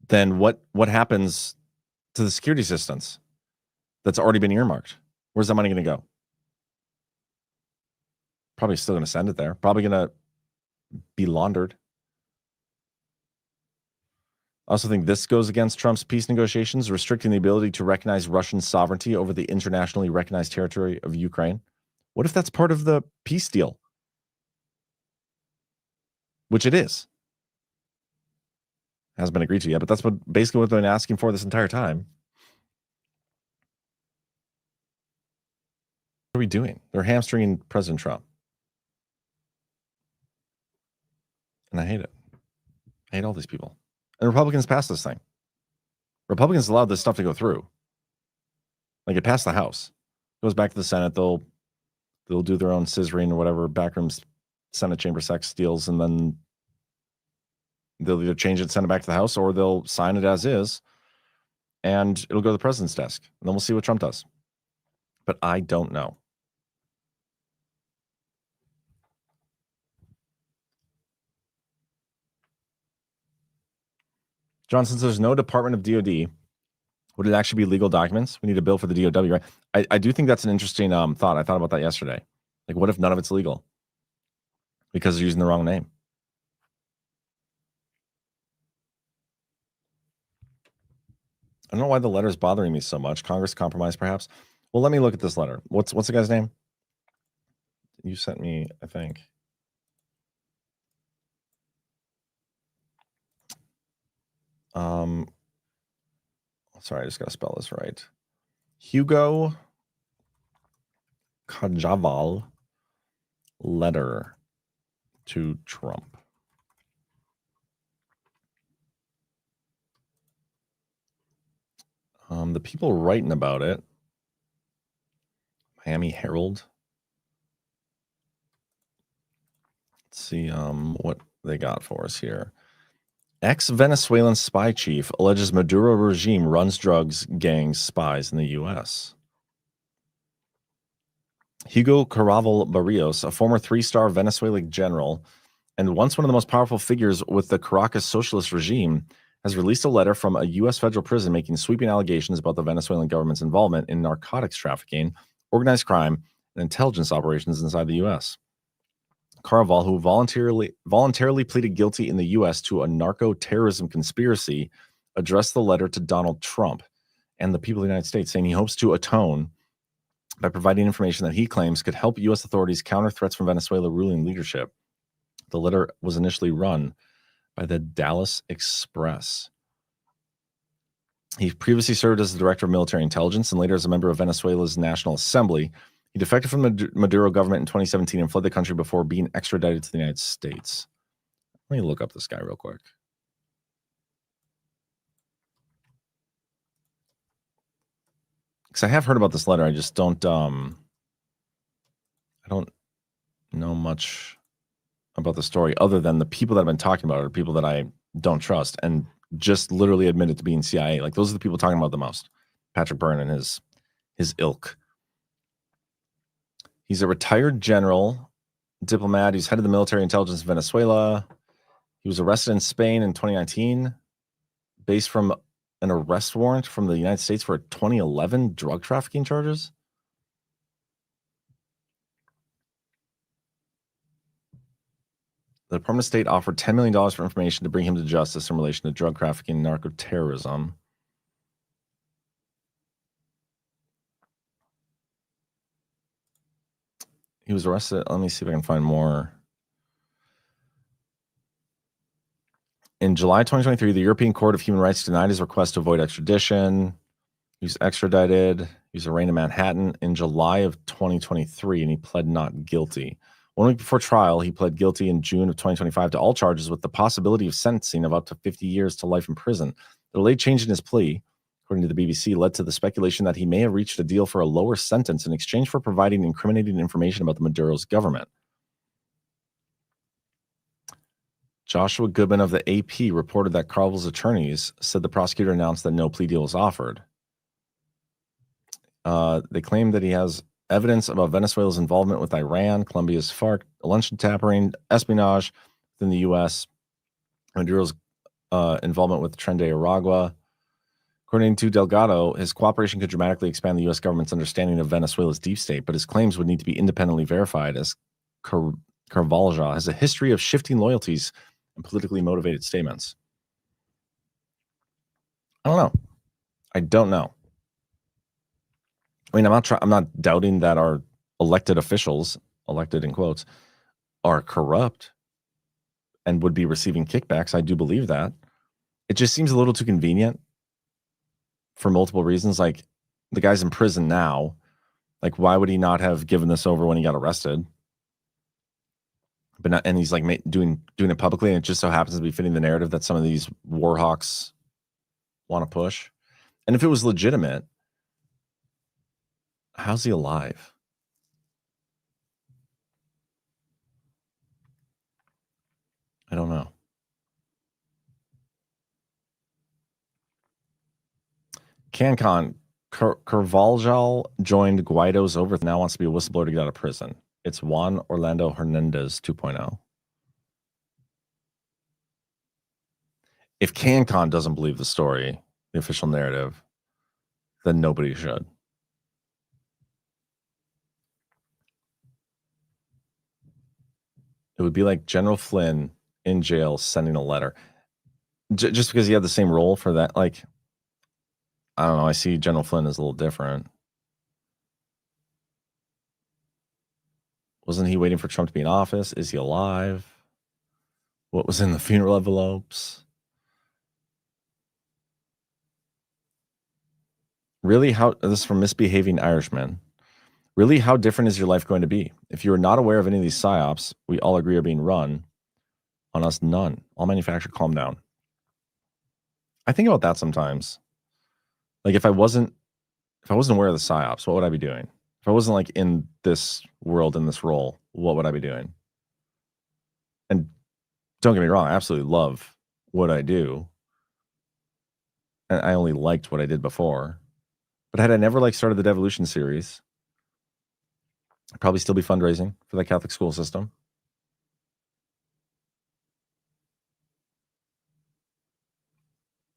Then what happens to the security assistance that's already been earmarked? Where's that money going to go? Probably still going to send it there. Probably going to be laundered. I also think this goes against Trump's peace negotiations, restricting the ability to recognize Russian sovereignty over the internationally recognized territory of Ukraine. What if that's part of the peace deal? Which it is. Hasn't been agreed to yet, but that's basically what they've been asking for this entire time. What are we doing? They're hamstringing President Trump. And I hate it. I hate all these people. And Republicans passed this thing. Republicans allowed this stuff to go through. Like, it passed the House. It goes back to the Senate. They'll do their own scissoring or whatever, backrooms, Senate chamber sex deals, and then they'll either change it, send it back to the House, or they'll sign it as is, and it'll go to the president's desk. And then we'll see what Trump does. But I don't know. John, since there's no Department of DOD, would it actually be legal documents? We need a bill for the DOW, right? I do think that's an interesting thought. I thought about that yesterday. Like, what if none of it's legal? Because they're using the wrong name. I don't know why the letter is bothering me so much. Congress compromise, perhaps? Well, let me look at this letter. What's the guy's name? You sent me, I think. Sorry, I just got to spell this right. Hugo Kajaval letter to Trump. The people writing about it, Miami Herald. Let's see what they got for us here. Ex-Venezuelan spy chief alleges Maduro regime runs drugs, gangs, spies in the U.S. Hugo Caraval Barrios, a former three-star Venezuelan general and once one of the most powerful figures with the Caracas socialist regime, has released a letter from a U.S. federal prison making sweeping allegations about the Venezuelan government's involvement in narcotics trafficking, organized crime, and intelligence operations inside the U.S. Caraval, who voluntarily pleaded guilty in the U.S. to a narco-terrorism conspiracy, addressed the letter to Donald Trump and the people of the United States, saying he hopes to atone by providing information that he claims could help U.S. authorities counter threats from Venezuela ruling leadership. The letter was initially run by the Dallas Express. He previously served as the director of military intelligence and later as a member of Venezuela's National Assembly. He defected from the Maduro government in 2017 and fled the country before being extradited to the United States. Let me look up this guy real quick. Because I have heard about this letter. I just don't I don't know much about the story other than the people that have been talking about it are people that I don't trust and just literally admitted to being CIA. Like, those are the people talking about the most. Patrick Byrne and his ilk. He's a retired general, diplomat. He's head of the military intelligence in Venezuela. He was arrested in Spain in 2019, based from an arrest warrant from the United States for 2011 drug trafficking charges. The Department of State offered $10 million for information to bring him to justice in relation to drug trafficking and narco-terrorism. He was arrested. Let me see if I can find more. In July 2023, the European Court of Human Rights denied his request to avoid extradition. He was extradited. He was arraigned in Manhattan in July of 2023, and he pled not guilty. 1 week before trial, he pled guilty in June of 2025 to all charges with the possibility of sentencing of up to 50 years to life in prison. The delayed change in his plea, according to the BBC, led to the speculation that he may have reached a deal for a lower sentence in exchange for providing incriminating information about the Maduro's government. Joshua Goodman of the AP reported that Carville's attorneys said the prosecutor announced that no plea deal was offered. They claim that he has evidence about Venezuela's involvement with Iran, Colombia's FARC, luncheon tampering, espionage within the U.S., Maduro's involvement with Tren de Aragua. According to Delgado, his cooperation could dramatically expand the U.S. government's understanding of Venezuela's deep state, but his claims would need to be independently verified, as Carvalho has a history of shifting loyalties and politically motivated statements. I don't know. I don't know. I mean, I'm not doubting that our elected officials, elected in quotes, are corrupt and would be receiving kickbacks. I do believe that. It just seems a little too convenient for multiple reasons. Like, the guy's in prison now. Like, why would he not have given this over when he got arrested? But not, and he's like doing it publicly, and it just so happens to be fitting the narrative that some of these war hawks want to push. And if it was legitimate, how's he alive? I don't know. CanCon, Carvalho joined Guaido's over, now wants to be a whistleblower to get out of prison. It's Juan Orlando Hernandez 2.0. If CanCon doesn't believe the story, the official narrative, then nobody should. It would be like General Flynn in jail sending a letter. Just because he had the same role for that, like, I don't know. I see General Flynn as a little different. Wasn't he waiting for Trump to be in office? Is he alive? What was in the funeral envelopes? Really, this is from Misbehaving Irishman. Really, how different is your life going to be? If you are not aware of any of these psyops we all agree are being run on us, none. All manufactured, calm down. I think about that sometimes. Like, if I wasn't aware of the psyops, what would I be doing? If I wasn't like in this world, in this role, what would I be doing? And don't get me wrong, I absolutely love what I do. And I only liked what I did before. But had I never like started the Devolution series, I'd probably still be fundraising for the Catholic school system.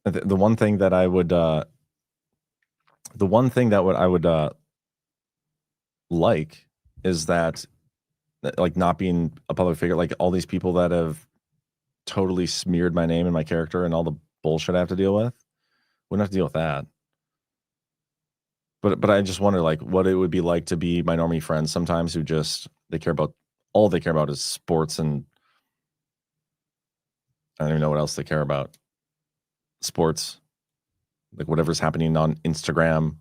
The one thing that I would like is that, like, not being a public figure, like all these people that have totally smeared my name and my character and all the bullshit I have to deal with, wouldn't have to deal with that. But I just wonder, like, what it would be like to be my normie friends sometimes who just, all they care about is sports, and I don't even know what else they care about. Sports, like whatever's happening on Instagram,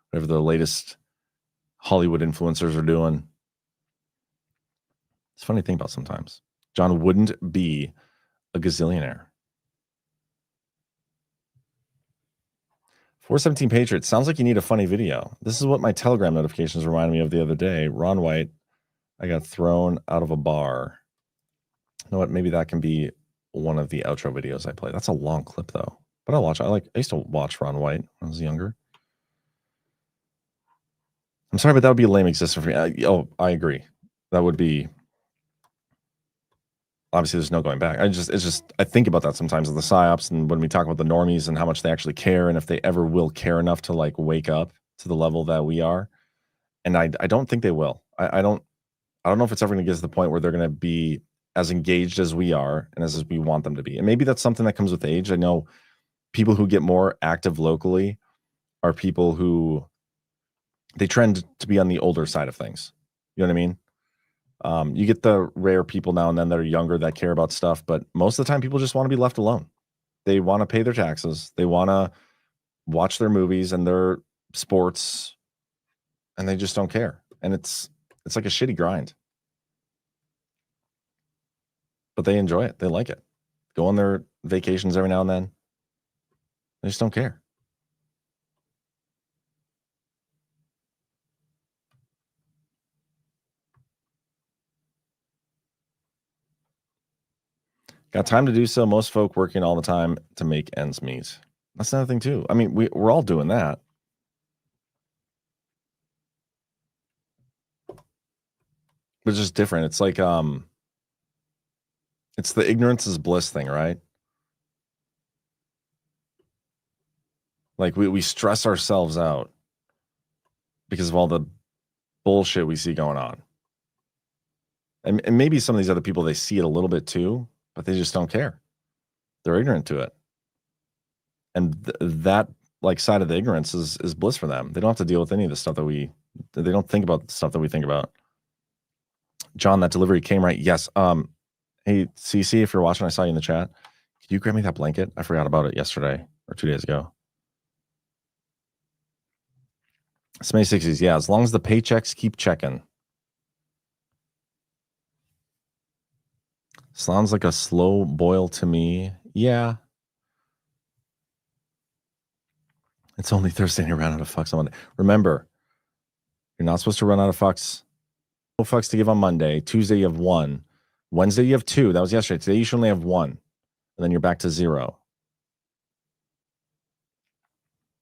whatever the latest Hollywood influencers are doing. It's a funny thing about sometimes. John wouldn't be a gazillionaire. 417 Patriots. Sounds like you need a funny video. This is what my Telegram notifications reminded me of the other day. Ron White, I got thrown out of a bar. You know what? Maybe that can be one of the outro videos I play. That's a long clip though. But I used to watch Ron White when I was younger. I'm sorry, but that would be a lame existence for me. I agree. That would be obviously there's no going back. I think about that sometimes in the psyops and when we talk about the normies and how much they actually care and if they ever will care enough to like wake up to the level that we are. And I don't think they will. I don't know if it's ever going to get to the point where they're going to be as engaged as we are and as we want them to be. And maybe that's something that comes with age. I know people who get more active locally are people who they trend to be on the older side of things. You know what I mean? You get the rare people now and then that are younger that care about stuff, but most of the time people just want to be left alone. They want to pay their taxes. They want to watch their movies and their sports, and they just don't care. And it's like a shitty grind. But they enjoy it. They like it. Go on their vacations every now and then. They just don't care. Got time to do so. Most folk working all the time to make ends meet. That's another thing too. I mean, we're all doing that. But it's just different. It's like it's the ignorance is bliss thing, right? Like we stress ourselves out because of all the bullshit we see going on. And maybe some of these other people, they see it a little bit too, but they just don't care. They're ignorant to it. And that like side of the ignorance is bliss for them. They don't have to deal with any of the stuff that they don't think about the stuff that we think about. John, that delivery came right. Yes. Hey, CC, if you're watching, I saw you in the chat. Could you grab me that blanket? I forgot about it yesterday or 2 days ago. It's May 60s. Yeah, as long as the paychecks keep checking. Sounds like a slow boil to me. Yeah. It's only Thursday and you ran out of fucks on Monday. Remember, you're not supposed to run out of fucks. No fucks to give on Monday. Tuesday, you have 1. Wednesday, you have 2. That was yesterday. Today, you should only have 1. And then you're back to 0.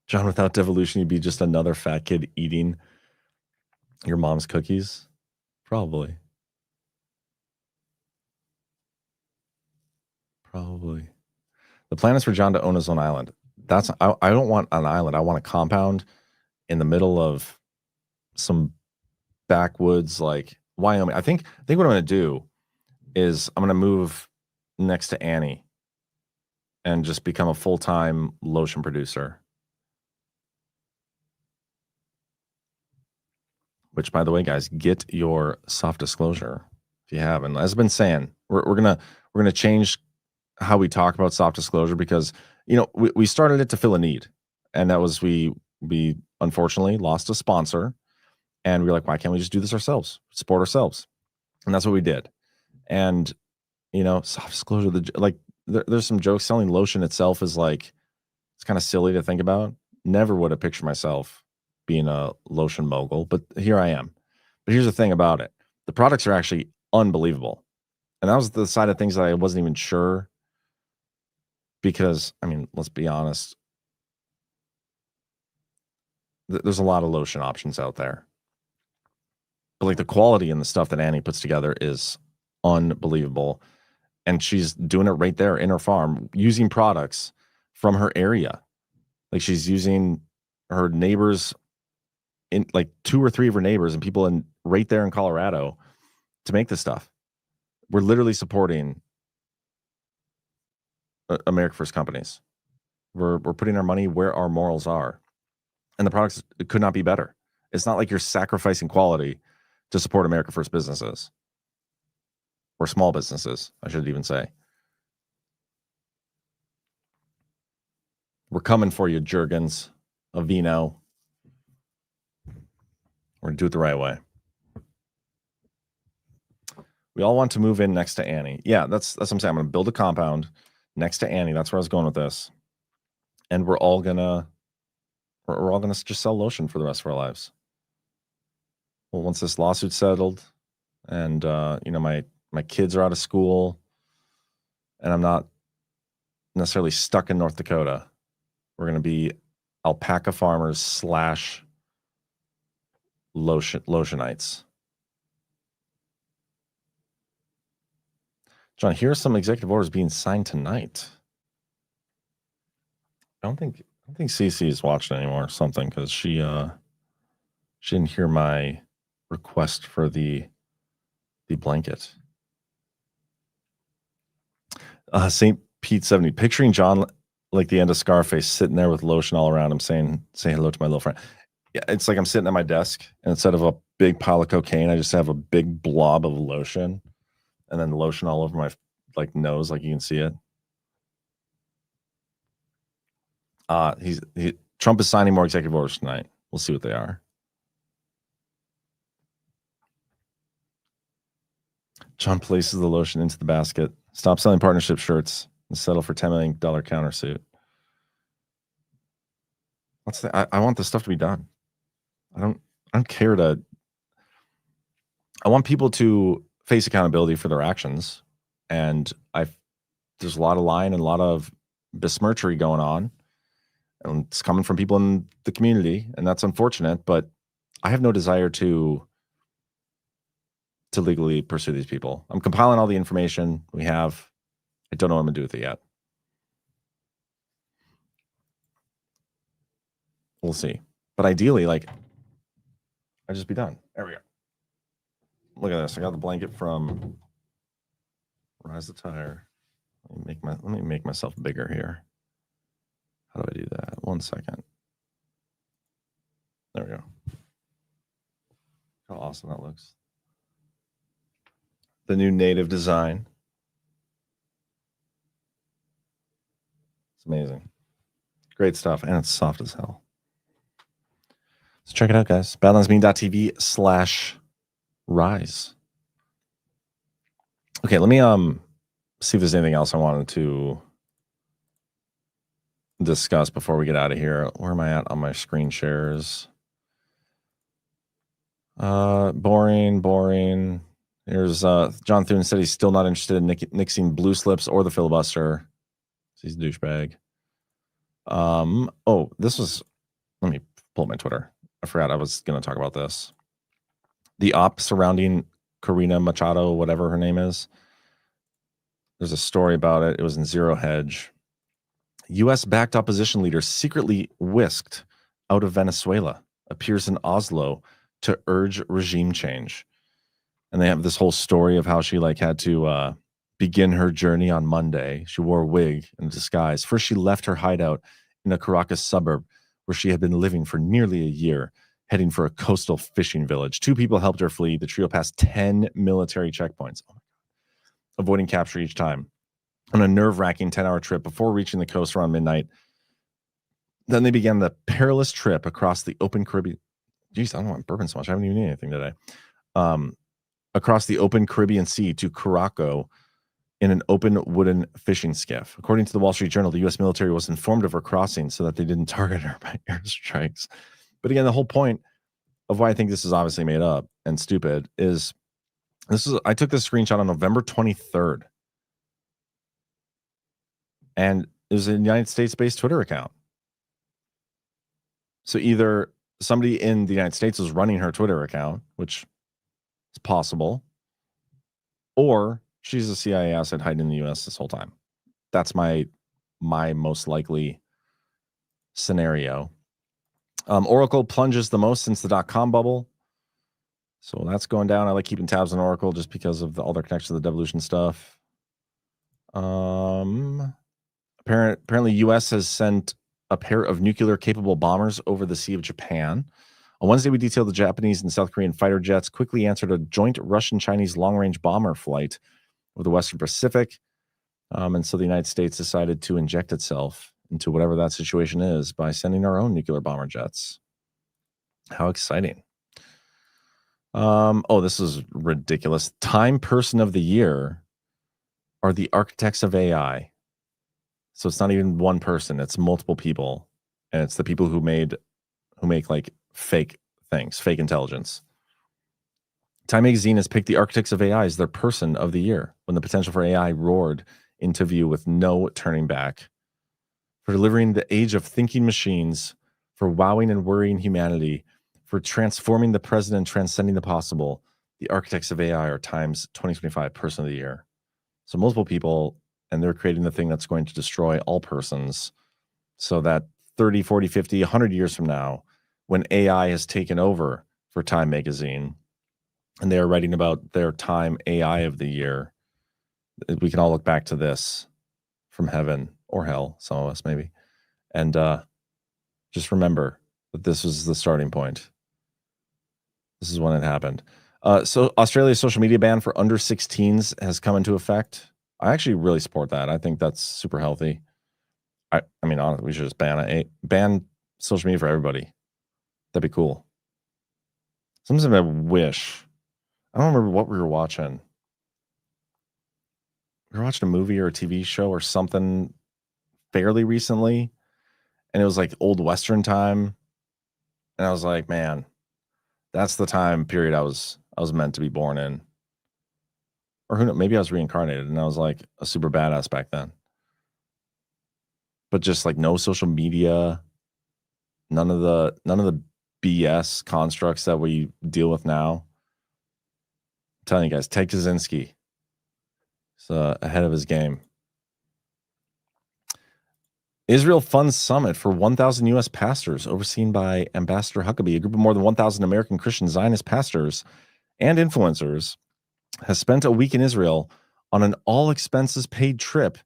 John, without devolution, you'd be just another fat kid eating your mom's cookies? Probably. The plan is for John to own his own island. I don't want an island. I want a compound in the middle of some backwoods like Wyoming. I think what I'm going to do is I'm going to move next to Annie and just become a full-time lotion producer. Which, by the way, guys, get your soft disclosure if you haven't. As I've been saying, we're gonna change how we talk about soft disclosure because we started it to fill a need, and that was we unfortunately lost a sponsor, and we were like, why can't we just do this ourselves, support ourselves, and that's what we did. And soft disclosure, there's some jokes. Selling lotion itself is like it's kind of silly to think about. Never would have pictured myself being a lotion mogul, but here I am. But here's the thing about it. The products are actually unbelievable. And that was the side of things that I wasn't even sure because, I mean, let's be honest. There's a lot of lotion options out there. But like the quality and the stuff that Annie puts together is unbelievable. And she's doing it right there in her farm using products from her area. Like she's using her neighbors in like 2 or 3 of her neighbors and people right there in Colorado to make this stuff. We're literally supporting America First companies. We're putting our money where our morals are. And the products could not be better. It's not like you're sacrificing quality to support America First businesses or small businesses, I should even say. We're coming for you, Jergens, Aveeno. We're going to do it the right way. We all want to move in next to Annie. Yeah, that's what I'm saying. I'm going to build a compound next to Annie. That's where I was going with this. And we're all gonna just sell lotion for the rest of our lives. Well, once this lawsuit's settled, and my kids are out of school, and I'm not necessarily stuck in North Dakota, we're gonna be alpaca farmers / lotionites. John, here are some executive orders being signed tonight. I don't think Cece is watching anymore or something, because she didn't hear my request for the blanket. St. Pete 70, picturing John like the end of Scarface, sitting there with lotion all around him, saying hello to my little friend. Yeah, it's like I'm sitting at my desk, and instead of a big pile of cocaine, I just have a big blob of lotion, and then lotion all over my nose, like you can see it. Trump is signing more executive orders tonight. We'll see what they are. John places the lotion into the basket. Stop selling partnership shirts and settle for $10 million countersuit. I want this stuff to be done. I don't care to. I want people to face accountability for their actions, and there's a lot of lying and a lot of besmirchery going on, and it's coming from people in the community, and that's unfortunate. But I have no desire to legally pursue these people. I'm compiling all the information we have. I don't know what I'm gonna do with it yet. We'll see. But ideally, I'd just be done. There we go. Look at this. I got the blanket from Rise the Tire. Let me make myself bigger here. How do I do that? 1 second. There we go. How awesome that looks. The new native design. It's amazing. Great stuff. And it's soft as hell. So check it out, guys. badlandsmedia.tv/rise. Okay, let me see if there's anything else I wanted to discuss before we get out of here. Where am I at on my screen shares? Boring. Here's John Thune said he's still not interested in nixing blue slips or the filibuster. He's a douchebag. This was. Let me pull up my Twitter. I forgot I was going to talk about this. The op surrounding Karina Machado, whatever her name is. There's a story about it. It was in Zero Hedge. U.S.-backed opposition leader secretly whisked out of Venezuela, appears in Oslo to urge regime change. And they have this whole story of how she had to begin her journey on Monday. She wore a wig and disguise. First, she left her hideout in a Caracas suburb where she had been living for nearly a year, heading for a coastal fishing village. 2 people helped her flee. The trio passed 10 military checkpoints, avoiding capture each time. On a nerve-wracking 10-hour trip before reaching the coast around midnight. Then they began the perilous trip across the open Caribbean. Jeez, I don't want bourbon so much. I haven't even eaten anything today. Across the open Caribbean Sea to Curaçao in an open wooden fishing skiff. According to the Wall Street Journal, the U.S. military was informed of her crossing so that they didn't target her by airstrikes. But again, the whole point of why I think this is obviously made up and stupid is I took this screenshot on November 23rd. And it was a United States-based Twitter account. So either somebody in the United States was running her Twitter account, which is possible, or she's a CIA asset hiding in the U.S. this whole time. That's my most likely scenario. Oracle plunges the most since the dot-com bubble. So that's going down. I like keeping tabs on Oracle just because of all their connection to the devolution stuff. Apparently, U.S. has sent a pair of nuclear-capable bombers over the Sea of Japan. On Wednesday, we detailed the Japanese and South Korean fighter jets quickly answered a joint Russian-Chinese long-range bomber flight over the Western Pacific. And so the United States decided to inject itself into whatever that situation is by sending our own nuclear bomber jets. How exciting. This is ridiculous. Time Person of the Year are the architects of AI. So it's not even one person, it's multiple people. And it's the people who make fake things, fake intelligence. Time Magazine has picked the architects of AI as their person of the year when the potential for AI roared into view with no turning back. For delivering the age of thinking machines, for wowing and worrying humanity, for transforming the present and transcending the possible. The architects of AI are Time's 2025 Person of the Year. So multiple people, and they're creating the thing that's going to destroy all persons, so that 30, 40, 50, 100 years from now, when AI has taken over for Time magazine, and they are writing about their Time AI of the year, we can all look back to this from heaven or hell, some of us maybe, and just remember that this was the starting point. This is when it happened. So Australia's social media ban for under 16s has come into effect. I actually really support that. I think that's super healthy. I mean, honestly, we should just ban social media for everybody. That'd be cool. Sometimes I wish. I don't remember what we were watching. We were watching a movie or a TV show or something fairly recently, and it was like old Western time, and I was like, man, that's the time period I was meant to be born in. Or who knows, maybe I was reincarnated and I was like a super badass back then. But just like no social media, none of the BS constructs that we deal with now. I'm telling you guys, Ted Kaczynski is ahead of his game. Israel funds summit for 1,000 U.S. pastors overseen by Ambassador Huckabee. A group of more than 1,000 American Christian Zionist pastors and influencers has spent a week in Israel on an all-expenses-paid trip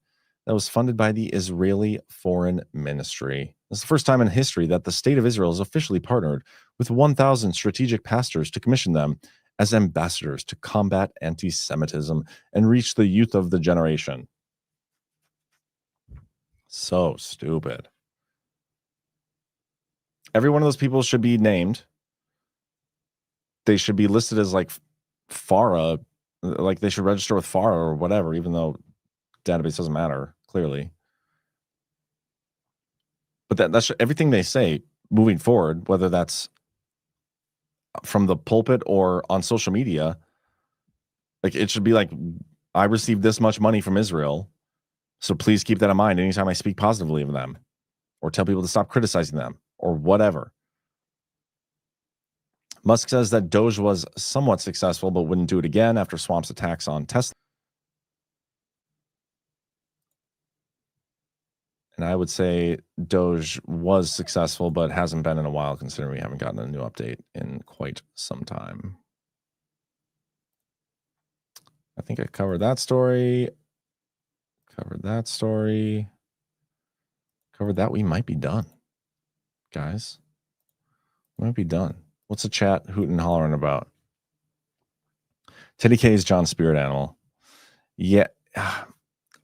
that was funded by the Israeli Foreign Ministry. This is the first time in history that the state of Israel has officially partnered with 1,000 strategic pastors to commission them as ambassadors to combat anti-Semitism and reach the youth of the generation. So stupid. Every one of those people should be named. They should be listed as like FARA, like they should register with FARA or whatever, even though database doesn't matter, clearly. But that's everything they say moving forward, whether that's from the pulpit or on social media. Like it should be like, I received this much money from Israel, so please keep that in mind anytime I speak positively of them or tell people to stop criticizing them or whatever. Musk says that Doge was somewhat successful, but wouldn't do it again after Swamp's attacks on Tesla. And I would say Doge was successful, but hasn't been in a while, considering we haven't gotten a new update in quite some time. I think I covered that story. Covered that story. Covered that. We might be done, guys. We might be done. What's the chat hooting and hollering about? Teddy K's John Spirit Animal. Yeah,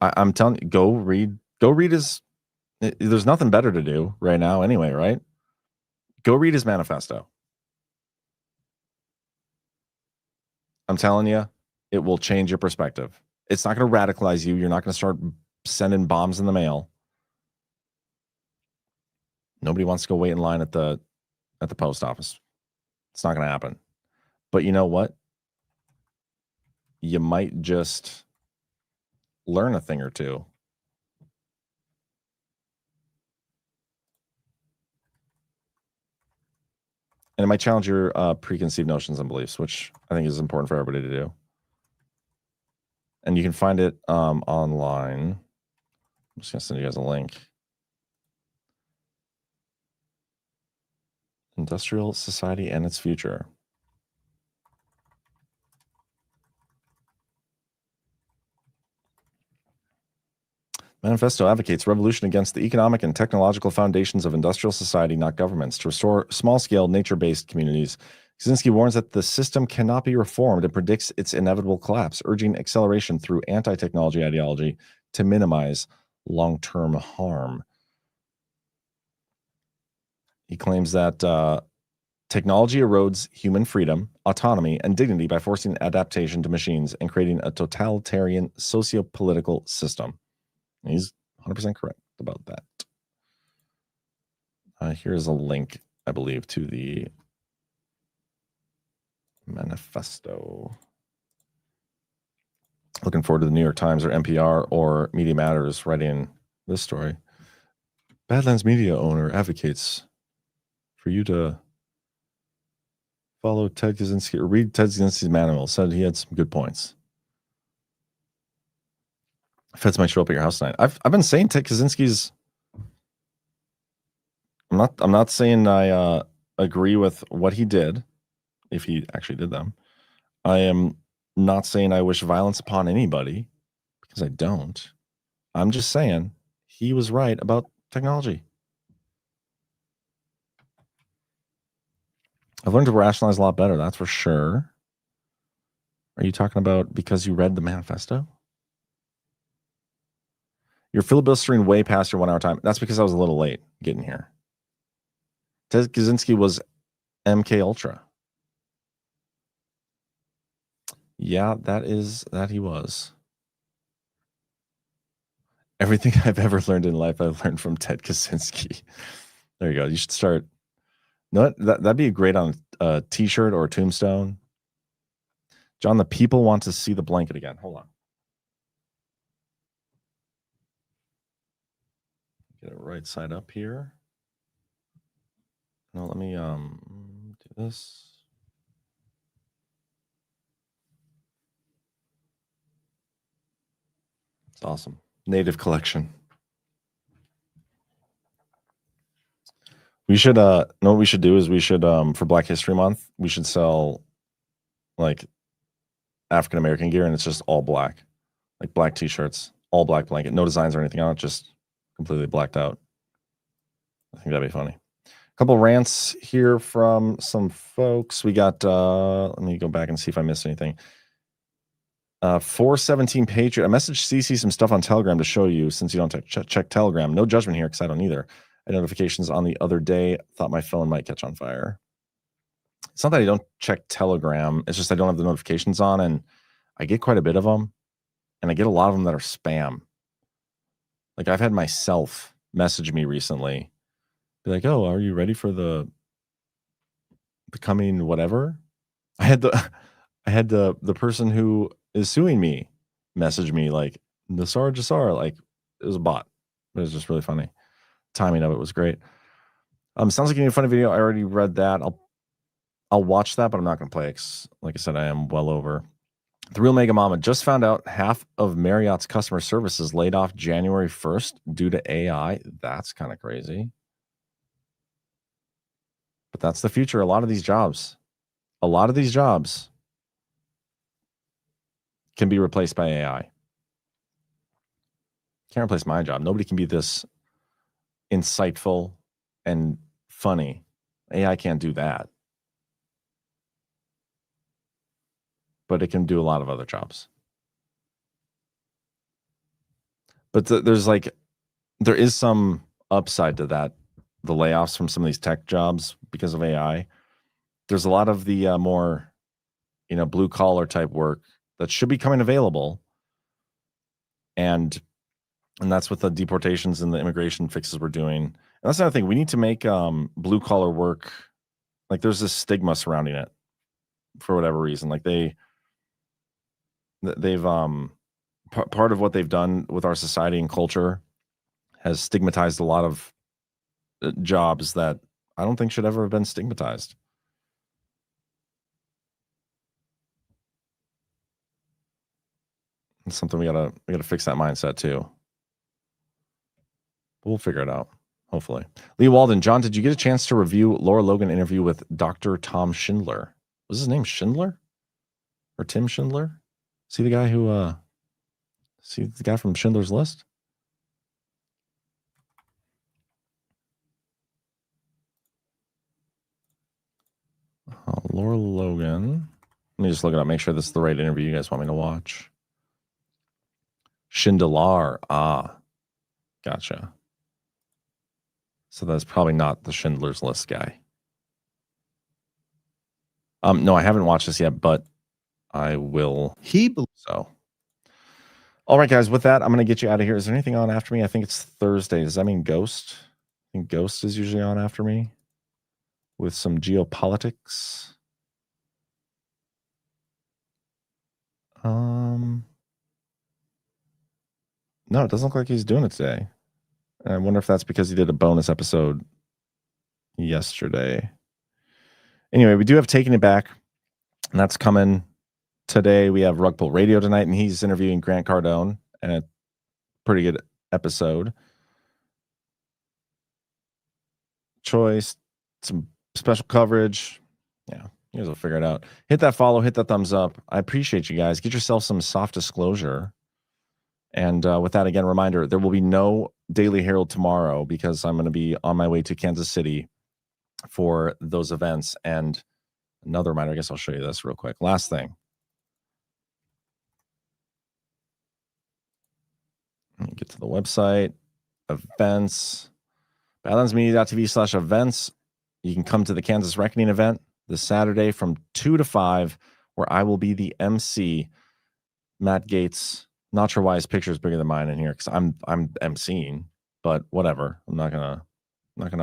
I'm telling you, go read his. There's nothing better to do right now anyway, right? Go read his manifesto. I'm telling you, it will change your perspective. It's not going to radicalize you. You're not going to start sending bombs in the mail. Nobody wants to go wait in line at the post office. It's not going to happen. But you know what? You might just learn a thing or two. And it might challenge your preconceived notions and beliefs, which I think is important for everybody to do. And you can find it online. I'm just going to send you guys a link. Industrial Society and Its Future. Manifesto advocates revolution against the economic and technological foundations of industrial society, not governments, to restore small-scale, nature-based communities. Kaczynski warns that the system cannot be reformed and predicts its inevitable collapse, urging acceleration through anti-technology ideology to minimize long-term harm. He claims that technology erodes human freedom, autonomy, and dignity by forcing adaptation to machines and creating a totalitarian socio-political system. He's 100% correct about that. Here's a link, I believe, to the manifesto. Looking forward to the New York Times or NPR or Media Matters writing this story. Badlands Media owner advocates for you to Follow Ted Kaczynski or read Ted Kaczynski's manual. Said he had some good points. Feds might show up at your house tonight. I've been saying Ted Kaczynski's. I'm not saying I agree with what he did, if he actually did them. I am not saying I wish violence upon anybody, because I don't. I'm just saying he was right about technology. I've learned to rationalize a lot better, that's for sure. Are you talking about because you read the manifesto? You're filibustering way past your 1 hour time. That's because I was a little late getting here. Ted Kaczynski was MK Ultra. Yeah, that he was. Everything I've ever learned in life, I've learned from Ted Kaczynski. There you go. You should start. No, that'd be great on a t-shirt or a tombstone. John, the people want to see the blanket again. Hold on. Get it right side up here. No, let me do this. It's awesome. Native collection. We should know what we should do is we should for Black History Month, we should sell like African American gear and it's just all black. Like black t-shirts, all black blanket, no designs or anything on it, just completely blacked out. I think that'd be funny. A couple rants here from some folks. We got let me go back and see if I missed anything. 417 Patriot. I messaged CC some stuff on Telegram to show you since you don't check Telegram. No judgment here because I don't either. I had notifications on the other day. Thought my phone might catch on fire. It's not that I don't check Telegram. It's just I don't have the notifications on, and I get quite a bit of them, and I get a lot of them that are spam. Like I've had myself message me recently, be like, "Oh, are you ready for the coming whatever?" I had the person who is suing me message me like Nassar Jassar, like it was a bot. It was just really funny. Timing of it was great. Sounds like you need a funny video. I already read that. I'll watch that, but I'm not going to play it. Like I said, I am well over. The Real Mega Mama just found out half of Marriott's customer service is laid off January 1st due to AI. That's kind of crazy. But that's the future. A lot of these jobs can be replaced by AI. Can't replace my job. Nobody can be this insightful and funny. AI can't do that. But it can do a lot of other jobs. But there is some upside to that. The layoffs from some of these tech jobs because of AI. There's a lot of the more, blue collar type work that should be coming available. And that's with the deportations and the immigration fixes we're doing. And that's another thing. We need to make blue collar work. Like there's this stigma surrounding it for whatever reason. Like they've part of what they've done with our society and culture has stigmatized a lot of jobs that I don't think should ever have been stigmatized. It's something we gotta fix that mindset too. But we'll figure it out, hopefully. Lee Walden, John, did you get a chance to review Laura Logan interview with Dr. Tom Schindler? Was his name Schindler or Tim Schindler? See the guy who see the guy from Schindler's List? Laura Logan. Let me just look it up. Make sure this is the right interview you guys want me to watch. Schindler. Gotcha. So that's probably not the Schindler's List guy. No, I haven't watched this yet, but I will. So. All right, guys. With that, I'm going to get you out of here. Is there anything on after me? I think it's Thursday. Does that mean Ghost? I think Ghost is usually on after me with some geopolitics. No, it doesn't look like he's doing it today. I wonder if that's because he did a bonus episode yesterday. Anyway, we do have Taking It Back, and that's coming today. We have Rug Pull Radio tonight, and he's interviewing Grant Cardone, and a pretty good episode. Choice, some special coverage. Yeah, you guys will figure it out. Hit that follow, hit that thumbs up. I appreciate you guys. Get yourself some soft disclosure. And with that, again, reminder, there will be no Daily Herold tomorrow because I'm going to be on my way to Kansas City for those events. And another reminder, I guess I'll show you this real quick. Last thing. Let me get to the website. Events. badlandsmedia.tv/events. You can come to the Kansas Reckoning event this Saturday from 2 to 5, where I will be the MC. Matt Gates. Not sure why his picture is bigger than mine in here because I'm emceeing, but whatever. I'm not gonna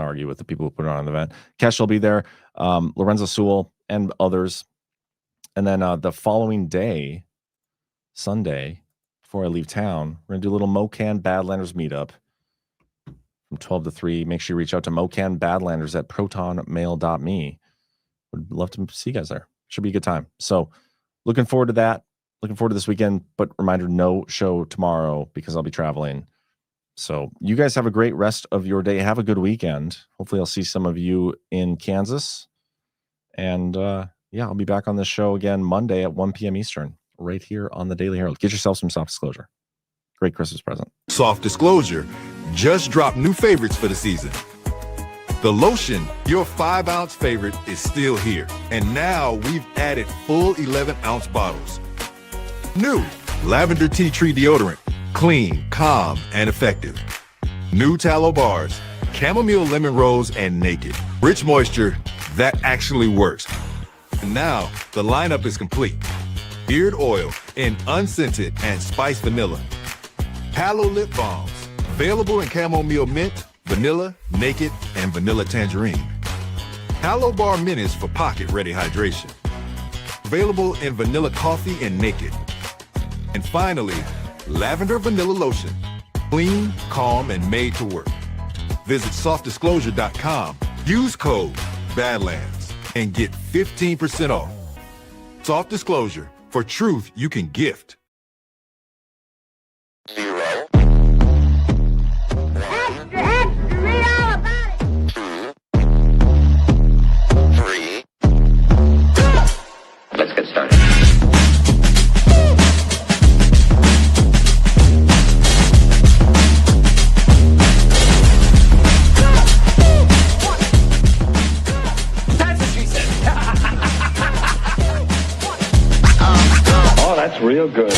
argue with the people who put it on the event. Kesh will be there, Lorenzo Sewell and others, and then the following day, Sunday, before I leave town, we're gonna do a little Mocan Badlanders meetup from 12 to 3. Make sure you reach out to Mocan Badlanders at protonmail.me. Would love to see you guys there. Should be a good time. So, looking forward to that. Looking forward to this weekend, but reminder, no show tomorrow because I'll be traveling. So you guys have a great rest of your day. Have a good weekend. Hopefully I'll see some of you in Kansas. And yeah, I'll be back on this show again Monday at 1 p.m. Eastern, right here on the Daily Herold. Get yourself some soft disclosure. Great Christmas present. Soft Disclosure just dropped new favorites for the season. The lotion, your 5-ounce favorite, is still here. And now we've added full 11-ounce bottles. New Lavender Tea Tree Deodorant, clean, calm, and effective. New Tallow Bars, Chamomile Lemon Rose and Naked. Rich moisture that actually works. And now the lineup is complete. Beard oil in unscented and spiced vanilla. Palo lip balms, available in chamomile mint, vanilla, naked, and vanilla tangerine. Palo Bar Minis for pocket-ready hydration. Available in vanilla coffee and naked. And finally, lavender vanilla lotion. Clean, calm, and made to work. Visit softdisclosure.com. Use code Badlands and get 15% off. Soft Disclosure, for truth you can gift. 0. Extra, extra, read all about it. 2, 3. Let's get started. That's real good.